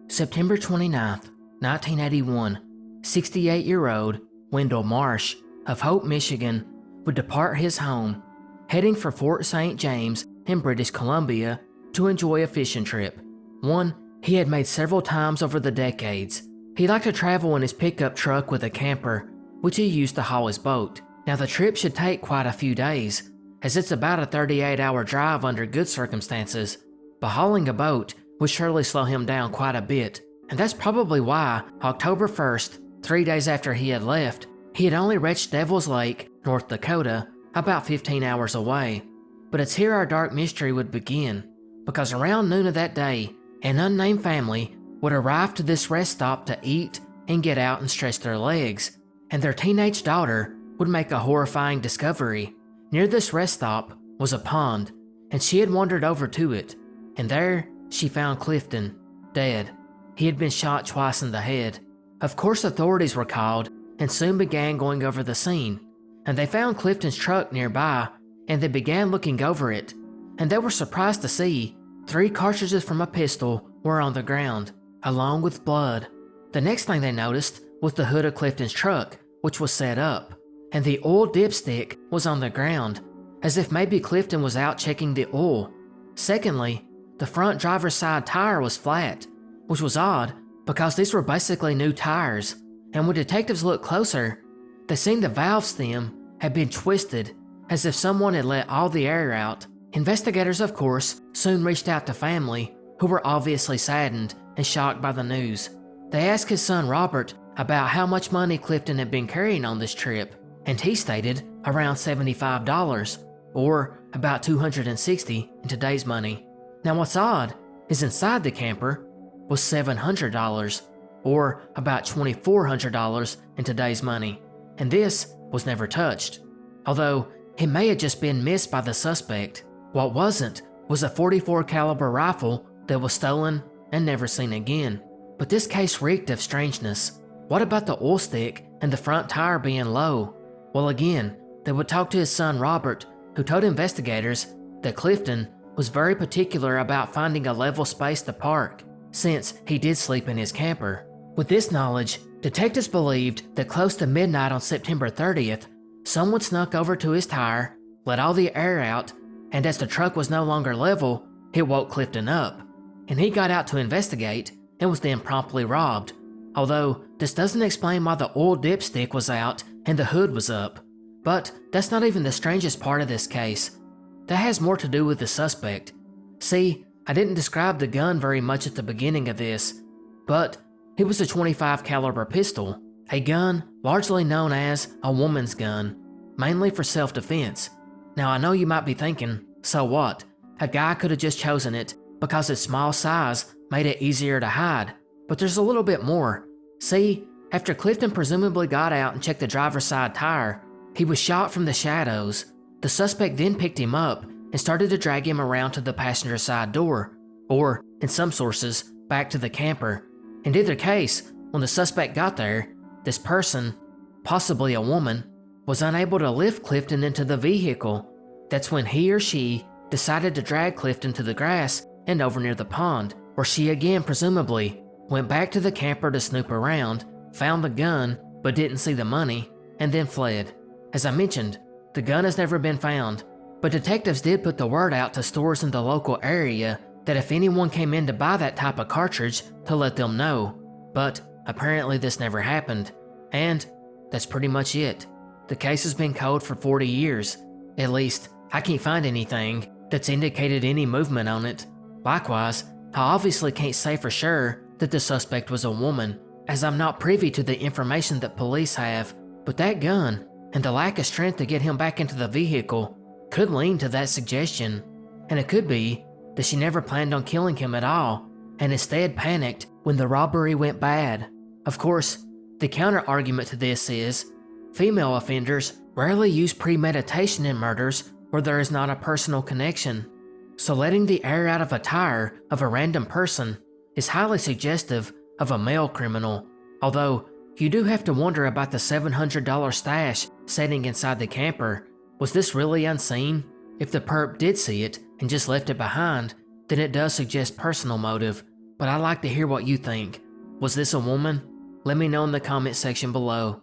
September 29th, 1981, 68-year-old Wendell Marsh of Hope, Michigan, would depart his home, heading for Fort St. James in British Columbia to enjoy a fishing trip. One he had made several times over the decades. He liked to travel in his pickup truck with a camper, which he used to haul his boat. Now the trip should take quite a few days, as it's about a 38-hour drive under good circumstances, but hauling a boat would surely slow him down quite a bit, and that's probably why October 1st, 3 days after he had left, he had only reached Devil's Lake, North Dakota, about 15 hours away. But it's here our dark mystery would begin, because around noon of that day, an unnamed family would arrive to this rest stop to eat and get out and stretch their legs, and their teenage daughter would make a horrifying discovery. Near this rest stop was a pond, and she had wandered over to it, and there she found Clifton, dead. He had been shot twice in the head. Of course, authorities were called and soon began going over the scene, and they found Clifton's truck nearby, and they began looking over it, and they were surprised to see 3 cartridges from a pistol were on the ground, along with blood. The next thing they noticed was the hood of Clifton's truck, which was set up, and the oil dipstick was on the ground, as if maybe Clifton was out checking the oil. Secondly, the front driver's side tire was flat, which was odd because these were basically new tires, and when detectives looked closer, they seen the valve stem had been twisted, as if someone had let all the air out. Investigators, of course, soon reached out to family, who were obviously saddened and shocked by the news. They asked his son Robert about how much money Clifton had been carrying on this trip, and he stated around $75, or about $260 in today's money. Now what's odd is inside the camper was $700, or about $2,400 in today's money, and this was never touched. Although it may have just been missed by the suspect. What wasn't was a .44 caliber rifle that was stolen and never seen again. But this case reeked of strangeness. What about the oil stick and the front tire being low? Well, again, they would talk to his son Robert, who told investigators that Clifton was very particular about finding a level space to park, since he did sleep in his camper. With this knowledge, detectives believed that close to midnight on September 30th, someone snuck over to his tire, let all the air out, and as the truck was no longer level, it woke Clifton up, and he got out to investigate and was then promptly robbed. Although this doesn't explain why the oil dipstick was out and the hood was up. But that's not even the strangest part of this case. That has more to do with the suspect. See, I didn't describe the gun very much at the beginning of this, but it was a .25 caliber pistol, a gun largely known as a woman's gun, mainly for self-defense. Now I know you might be thinking, so what? A guy could have just chosen it because its small size made it easier to hide, but there's a little bit more. See, after Clifton presumably got out and checked the driver's side tire, he was shot from the shadows. The suspect then picked him up and started to drag him around to the passenger side door, or, in some sources, back to the camper. In either case, when the suspect got there, this person, possibly a woman, was unable to lift Clifton into the vehicle. That's when he or she decided to drag Clifton to the grass and over near the pond, where she again presumably went back to the camper to snoop around, found the gun but didn't see the money, and then fled. As I mentioned, the gun has never been found, but detectives did put the word out to stores in the local area that if anyone came in to buy that type of cartridge, to let them know, but apparently this never happened. And that's pretty much it. The case has been cold for 40 years. At least, I can't find anything that's indicated any movement on it. Likewise, I obviously can't say for sure that the suspect was a woman, as I'm not privy to the information that police have, but that gun and the lack of strength to get him back into the vehicle could lean to that suggestion. And it could be that she never planned on killing him at all, and instead panicked when the robbery went bad. Of course, the counter-argument to this is, female offenders rarely use premeditation in murders where there is not a personal connection. So letting the air out of a tire of a random person is highly suggestive of a male criminal, although you do have to wonder about the $700 stash sitting inside the camper. Was this really unseen? If the perp did see it and just left it behind, then it does suggest personal motive, but I'd like to hear what you think. Was this a woman? Let me know in the comment section below.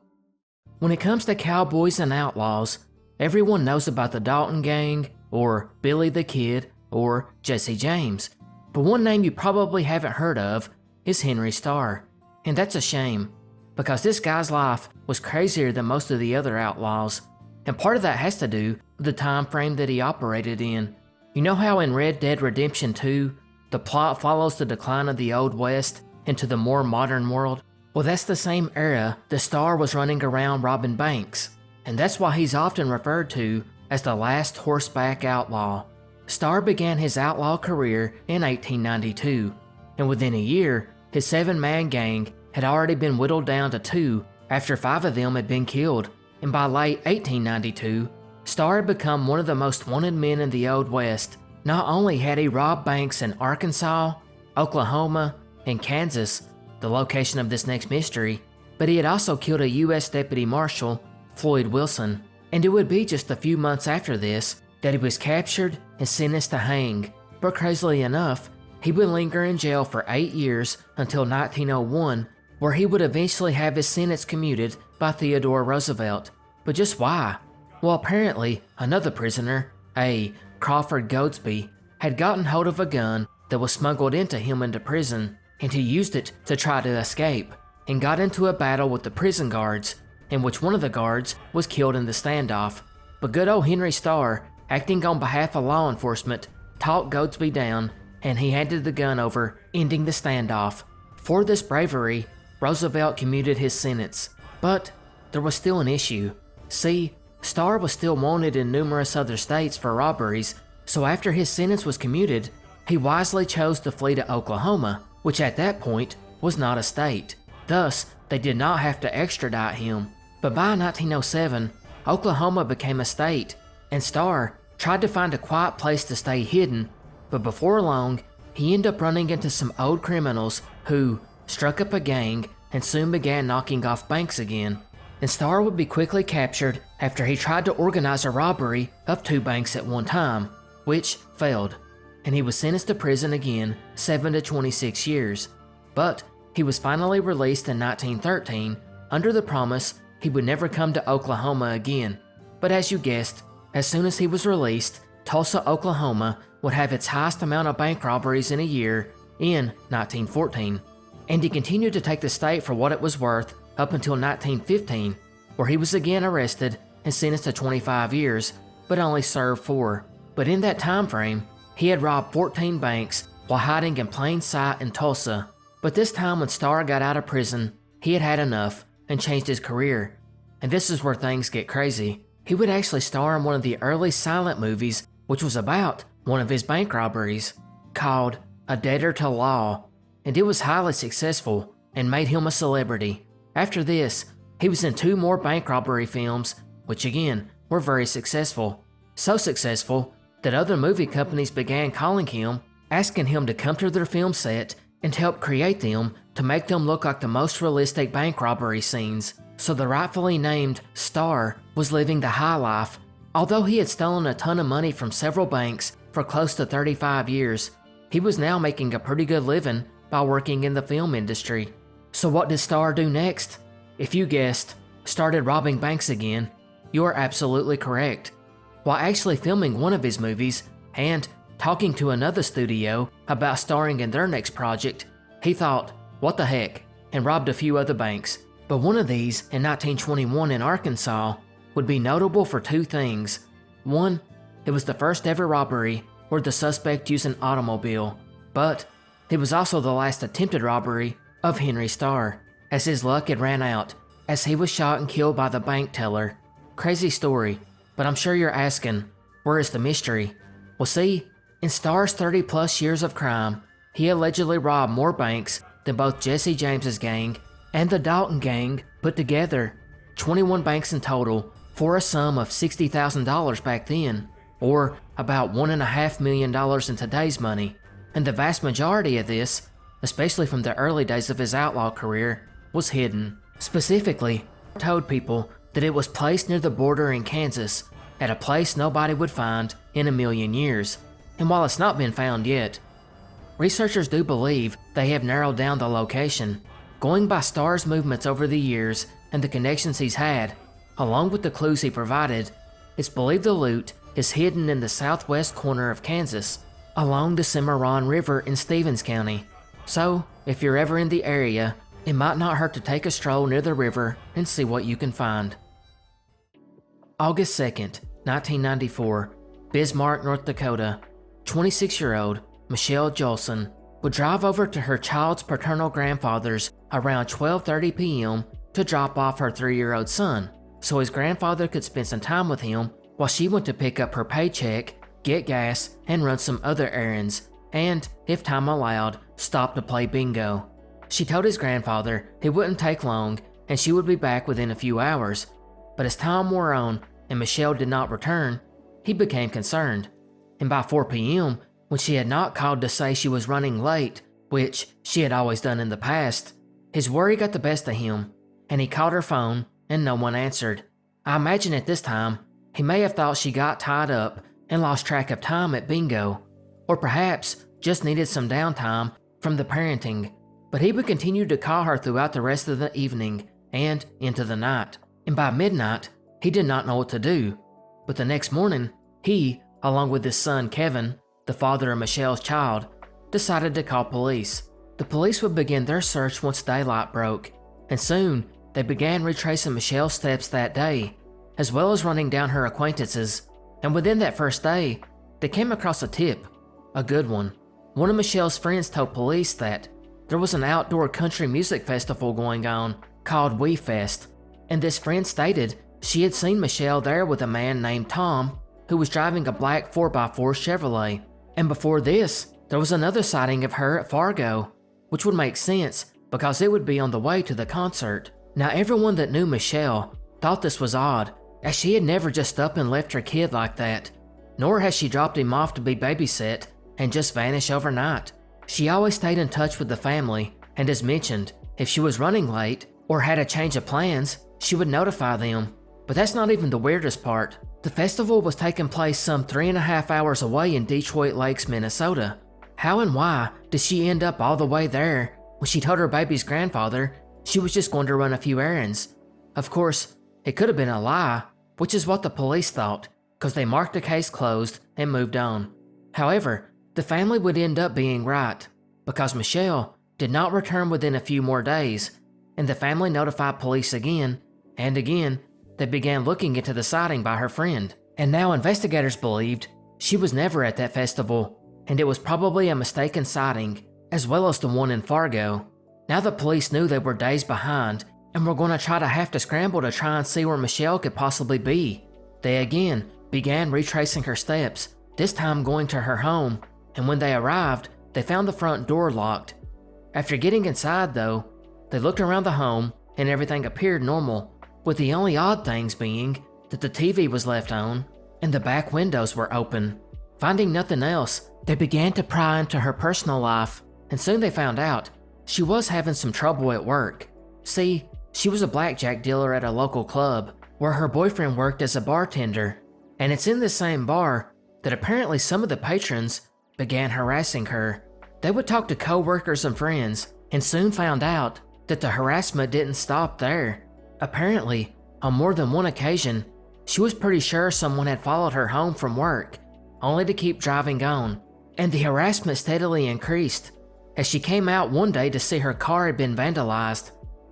When it comes to cowboys and outlaws, everyone knows about the Dalton Gang, or Billy the Kid, or Jesse James. But one name you probably haven't heard of is Henry Starr. And that's a shame, because this guy's life was crazier than most of the other outlaws. And part of that has to do with the time frame that he operated in. You know how in Red Dead Redemption 2, the plot follows the decline of the Old West into the more modern world? Well, that's the same era that Starr was running around robbing banks, and that's why he's often referred to as the last horseback outlaw. Starr began his outlaw career in 1892, and within a year, his 7-man gang had already been whittled down to 2 after 5 of them had been killed, and by late 1892, Starr had become one of the most wanted men in the Old West. Not only had he robbed banks in Arkansas, Oklahoma, and Kansas, the location of this next mystery, but he had also killed a U.S. Deputy Marshal, Floyd Wilson, and it would be just a few months after this that he was captured and sentenced to hang. But crazily enough, he would linger in jail for 8 years until 1901, where he would eventually have his sentence commuted by Theodore Roosevelt. But just why? Well, apparently, another prisoner, a Crawford Goldsby, had gotten hold of a gun that was smuggled into him into prison, and he used it to try to escape, and got into a battle with the prison guards, in which one of the guards was killed in the standoff. But good old Henry Starr, acting on behalf of law enforcement, talked Goldsby down, and he handed the gun over, ending the standoff. For this bravery, Roosevelt commuted his sentence. But there was still an issue. See, Starr was still wanted in numerous other states for robberies, so after his sentence was commuted, he wisely chose to flee to Oklahoma, which at that point was not a state. Thus, they did not have to extradite him. But by 1907, Oklahoma became a state, and Starr tried to find a quiet place to stay hidden, but before long, he ended up running into some old criminals who struck up a gang and soon began knocking off banks again. And Starr would be quickly captured after he tried to organize a robbery of 2 banks at one time, which failed, and he was sentenced to prison again, 7 to 26 years. But he was finally released in 1913 under the promise he would never come to Oklahoma again. But as you guessed, as soon as he was released, Tulsa, Oklahoma would have its highest amount of bank robberies in a year in 1914. And he continued to take the state for what it was worth up until 1915, where he was again arrested and sentenced to 25 years, but only served 4. But in that time frame, he had robbed 14 banks while hiding in plain sight in Tulsa. But this time when Starr got out of prison, he had had enough and changed his career. And this is where things get crazy. He would actually star in one of the early silent movies, which was about one of his bank robberies, called A Debtor to Law, and it was highly successful and made him a celebrity. After this, he was in 2 more bank robbery films, which again were very successful. So successful that other movie companies began calling him, asking him to come to their film set and help create them to make them look like the most realistic bank robbery scenes. So the rightfully named Starr was living the high life. Although he had stolen a ton of money from several banks for close to 35 years, he was now making a pretty good living by working in the film industry. So what did Starr do next? If you guessed, started robbing banks again, you are absolutely correct. While actually filming one of his movies and talking to another studio about starring in their next project, he thought, what the heck, and robbed a few other banks. But one of these, in 1921 in Arkansas, would be notable for two things. One, it was the first ever robbery where the suspect used an automobile, but it was also the last attempted robbery of Henry Starr, as his luck had ran out, as he was shot and killed by the bank teller. Crazy story, but I'm sure you're asking, where is the mystery? Well, see, in Starr's 30 plus years of crime, he allegedly robbed more banks than both Jesse James's gang and the Dalton gang put together. 21 banks in total, for a sum of $60,000 back then, or about $1.5 million in today's money. And the vast majority of this, especially from the early days of his outlaw career, was hidden. Specifically, told people that it was placed near the border in Kansas, at a place nobody would find in a million years. And while it's not been found yet, researchers do believe they have narrowed down the location. Going by Starr's movements over the years and the connections he's had, along with the clues he provided, it's believed the loot is hidden in the southwest corner of Kansas, along the Cimarron River in Stevens County. So, if you're ever in the area, it might not hurt to take a stroll near the river and see what you can find. August 2nd, 1994, Bismarck, North Dakota. 26-year-old Michele Julson would drive over to her child's paternal grandfather's around 12:30 p.m. to drop off her 3-year-old son, so his grandfather could spend some time with him while she went to pick up her paycheck, get gas, and run some other errands, and, if time allowed, stop to play bingo. She told his grandfather it wouldn't take long and she would be back within a few hours, but as time wore on and Michele did not return, he became concerned. And by 4 p.m., when she had not called to say she was running late, which she had always done in the past, his worry got the best of him, and he called her phone and no one answered. I imagine at this time, he may have thought she got tied up and lost track of time at bingo, or perhaps just needed some downtime from the parenting, but he would continue to call her throughout the rest of the evening and into the night, and by midnight, he did not know what to do. But the next morning, he, along with his son Kevin, the father of Michele's child, decided to call police. The police would begin their search once daylight broke, and soon they began retracing Michele's steps that day, as well as running down her acquaintances. And within that first day, they came across a tip, a good one. One of Michele's friends told police that there was an outdoor country music festival going on called We Fest, and this friend stated she had seen Michele there with a man named Tom who was driving a black 4x4 Chevrolet. And before this, there was another sighting of her at Fargo, which would make sense because it would be on the way to the concert. Now everyone that knew Michele thought this was odd, as she had never just up and left her kid like that, nor had she dropped him off to be babysat and just vanish overnight. She always stayed in touch with the family, and as mentioned, if she was running late or had a change of plans, she would notify them. But that's not even the weirdest part. The festival was taking place some 3.5 hours away in Detroit Lakes, Minnesota. How and why did she end up all the way there when she told her baby's grandfather she was just going to run a few errands? Of course, it could have been a lie, which is what the police thought, because they marked the case closed and moved on. However, the family would end up being right, because Michele did not return within a few more days, and the family notified police again, and again, they began looking into the sighting by her friend. And now investigators believed she was never at that festival, and it was probably a mistaken sighting, as well as the one in Fargo. Now the police knew they were days behind, and were going to have to scramble to try and see where Michele could possibly be. They again began retracing her steps, this time going to her home, and when they arrived, they found the front door locked. After getting inside though, they looked around the home and everything appeared normal, with the only odd things being that the TV was left on and the back windows were open. Finding nothing else, they began to pry into her personal life, and soon they found out she was having some trouble at work. See, she was a blackjack dealer at a local club where her boyfriend worked as a bartender, and it's in this same bar that apparently some of the patrons began harassing her. They would talk to co-workers and friends, and soon found out that the harassment didn't stop there. Apparently, on more than one occasion, she was pretty sure someone had followed her home from work, only to keep driving on, and the harassment steadily increased as she came out one day to see her car had been vandalized.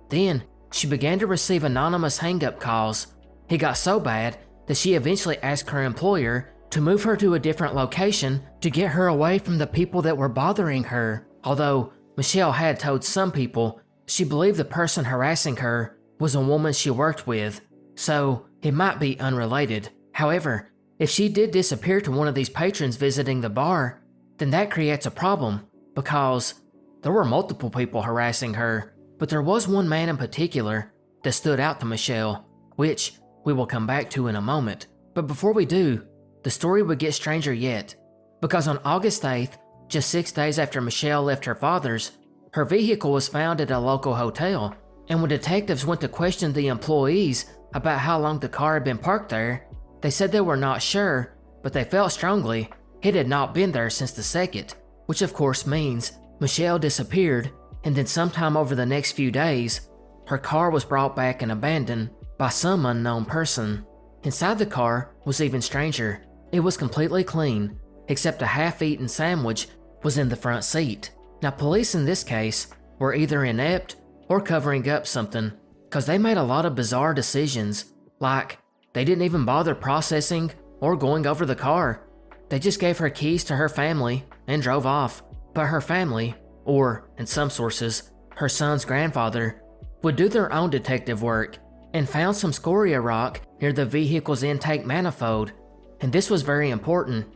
Then, she began to receive anonymous hang-up calls. It got so bad that she eventually asked her employer to move her to a different location to get her away from the people that were bothering her. Although Michele had told some people she believed the person harassing her was a woman she worked with, so it might be unrelated. However, if she did disappear to one of these patrons visiting the bar, then that creates a problem because there were multiple people harassing her, but there was one man in particular that stood out to Michele, which we will come back to in a moment. But before we do, the story would get stranger yet, because on August 8th, just 6 days after Michele left her father's, her vehicle was found at a local hotel, and when detectives went to question the employees about how long the car had been parked there, they said they were not sure, but they felt strongly it had not been there since the 2nd, which of course means Michele disappeared, and then sometime over the next few days, her car was brought back and abandoned by some unknown person. Inside the car was even stranger. It was completely clean, except a half-eaten sandwich was in the front seat. Now, police in this case were either inept or covering up something, because they made a lot of bizarre decisions, like they didn't even bother processing or going over the car. They just gave her keys to her family and drove off. But her family, or in some sources, her son's grandfather, would do their own detective work and found some scoria rock near the vehicle's intake manifold. And this was very important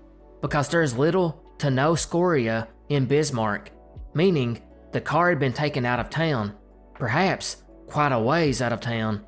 because there is little to no scoria in Bismarck, meaning the car had been taken out of town, perhaps quite a ways out of town.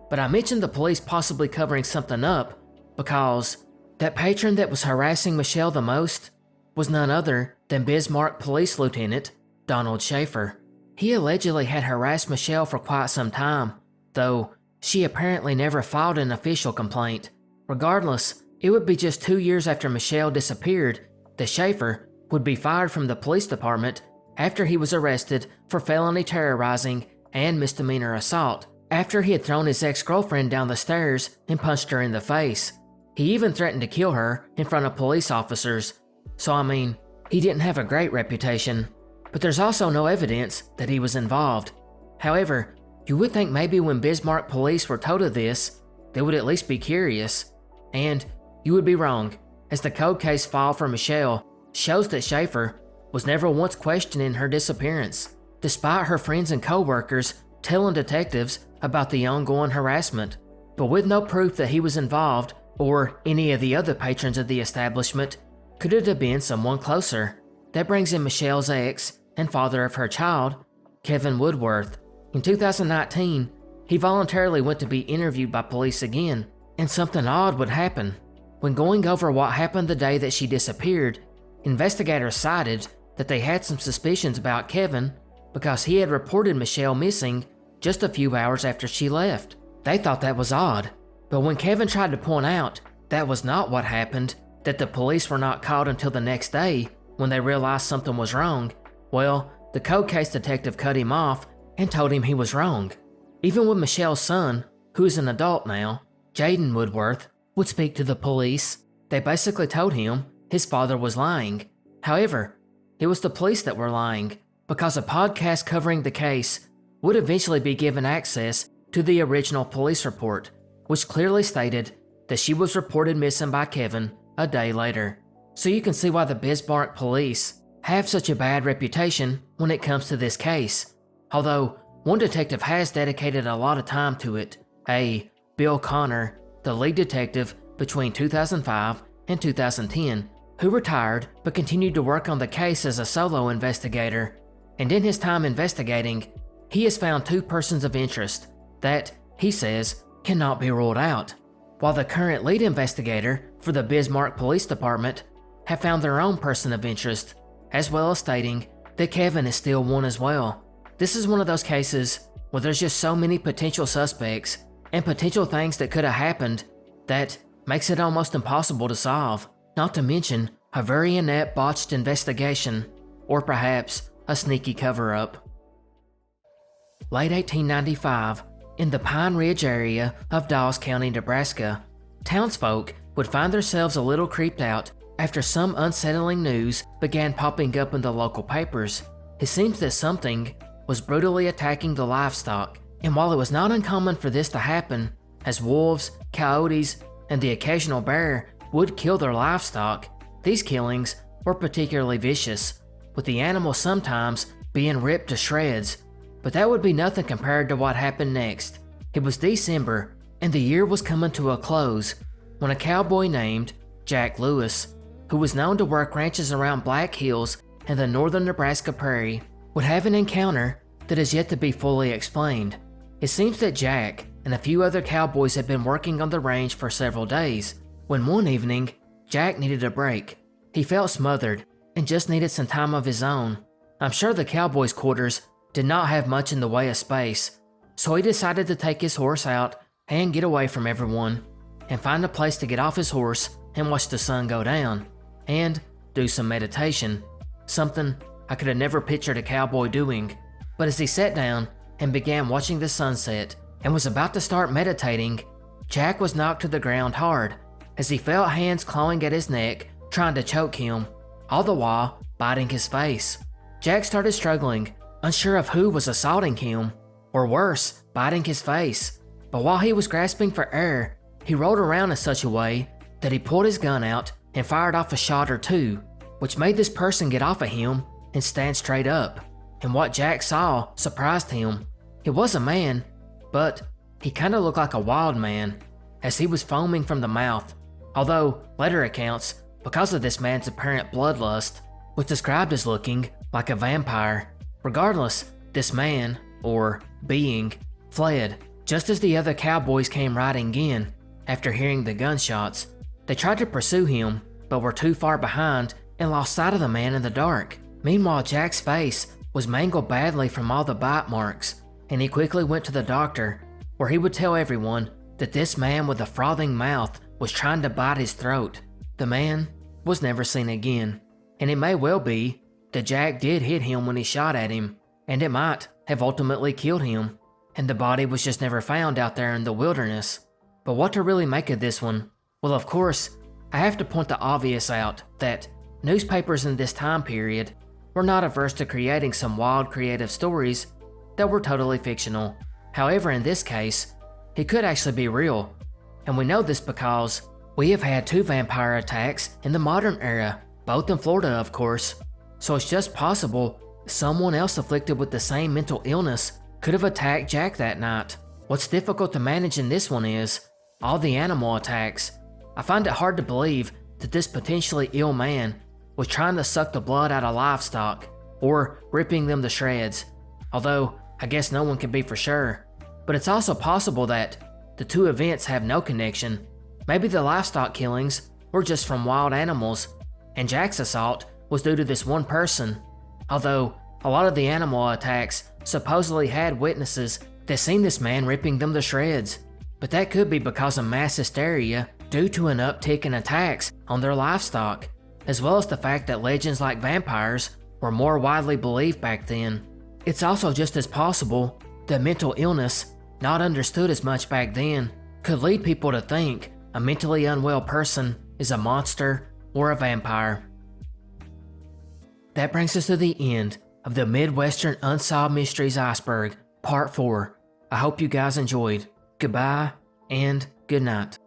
But I mentioned the police possibly covering something up because that patron that was harassing Michele the most was none other than Bismarck Police Lieutenant Donald Schaefer. He allegedly had harassed Michele for quite some time, though she apparently never filed an official complaint. Regardless, it would be just 2 years after Michele disappeared that Schaefer would be fired from the police department after he was arrested for felony terrorizing and misdemeanor assault, after he had thrown his ex-girlfriend down the stairs and punched her in the face. He even threatened to kill her in front of police officers. So I mean, he didn't have a great reputation, but there's also no evidence that he was involved. However, you would think maybe when Bismarck police were told of this, they would at least be curious. And you would be wrong, as the cold case file for Michele shows that Schaefer was never once questioning her disappearance, despite her friends and co-workers telling detectives about the ongoing harassment. But with no proof that he was involved, or any of the other patrons of the establishment, could it have been someone closer? That brings in Michele's ex and father of her child, Kevin Woodworth. In 2019, he voluntarily went to be interviewed by police again, and something odd would happen. When going over what happened the day that she disappeared, investigators cited that they had some suspicions about Kevin because he had reported Michele missing just a few hours after she left. They thought that was odd, but when Kevin tried to point out that was not what happened, that the police were not called until the next day when they realized something was wrong, well, the cold case detective cut him off and told him he was wrong. Even when Michele's son, who is an adult now, Jaden Woodworth, would speak to the police, they basically told him his father was lying. However, it was the police that were lying, because a podcast covering the case would eventually be given access to the original police report, which clearly stated that she was reported missing by Kevin a day later. So you can see why the Bismarck police have such a bad reputation when it comes to this case. Although, one detective has dedicated a lot of time to it, Bill Connor, the lead detective between 2005 and 2010, who retired but continued to work on the case as a solo investigator. And in his time investigating, he has found 2 persons of interest that, he says, cannot be ruled out, while the current lead investigator for the Bismarck Police Department have found their own person of interest, as well as stating that Kevin is still one as well. This is one of those cases where there's just so many potential suspects and potential things that could have happened that makes it almost impossible to solve, not to mention a very inept botched investigation, or perhaps a sneaky cover-up. Late 1895, in the Pine Ridge area of Dawes County, Nebraska, townsfolk would find themselves a little creeped out after some unsettling news began popping up in the local papers. It seems that something was brutally attacking the livestock And while it was not uncommon for this to happen, as wolves, coyotes, and the occasional bear would kill their livestock, these killings were particularly vicious, with the animals sometimes being ripped to shreds. But that would be nothing compared to what happened next. It was December, and the year was coming to a close, when a cowboy named Jack Lewis, who was known to work ranches around Black Hills and the northern Nebraska prairie, would have an encounter that is yet to be fully explained. It seems that Jack and a few other cowboys had been working on the range for several days, when one evening, Jack needed a break. He felt smothered and just needed some time of his own. I'm sure the cowboys' quarters did not have much in the way of space, so he decided to take his horse out and get away from everyone, and find a place to get off his horse and watch the sun go down, and do some meditation, something I could have never pictured a cowboy doing. But as he sat down and began watching the sunset and was about to start meditating, Jack was knocked to the ground hard as he felt hands clawing at his neck, trying to choke him, all the while biting his face. Jack started struggling, unsure of who was assaulting him, or worse, biting his face. But while he was grasping for air, he rolled around in such a way that he pulled his gun out and fired off a shot or two, which made this person get off of him and stand straight up. And what Jack saw surprised him. It was a man, but he kinda looked like a wild man, as he was foaming from the mouth, although later accounts, because of this man's apparent bloodlust, was described as looking like a vampire. Regardless, this man, or being, fled, just as the other cowboys came riding in. After hearing the gunshots, they tried to pursue him, but were too far behind and lost sight of the man in the dark. Meanwhile, Jack's face was mangled badly from all the bite marks, and he quickly went to the doctor, where he would tell everyone that this man with a frothing mouth was trying to bite his throat. The man was never seen again, and it may well be that Jack did hit him when he shot at him, and it might have ultimately killed him, and the body was just never found out there in the wilderness. But what to really make of this one? Well, of course, I have to point the obvious out that newspapers in this time period were not averse to creating some wild creative stories that were totally fictional. However, in this case, it could actually be real, and we know this because we have had 2 vampire attacks in the modern era, both in Florida of course, so it's just possible someone else afflicted with the same mental illness could have attacked Jack that night. What's difficult to manage in this one is all the animal attacks. I find it hard to believe that this potentially ill man was trying to suck the blood out of livestock, or ripping them to shreds, although I guess no one can be for sure. But it's also possible that the 2 events have no connection. Maybe the livestock killings were just from wild animals, and Jack's assault was due to this one person, although a lot of the animal attacks supposedly had witnesses that seen this man ripping them to shreds. But that could be because of mass hysteria due to an uptick in attacks on their livestock, as well as the fact that legends like vampires were more widely believed back then. It's also just as possible that mental illness, not understood as much back then, could lead people to think a mentally unwell person is a monster or a vampire. That brings us to the end of the Midwestern Unsolved Mysteries Iceberg, Part 4. I hope you guys enjoyed. Goodbye and good night.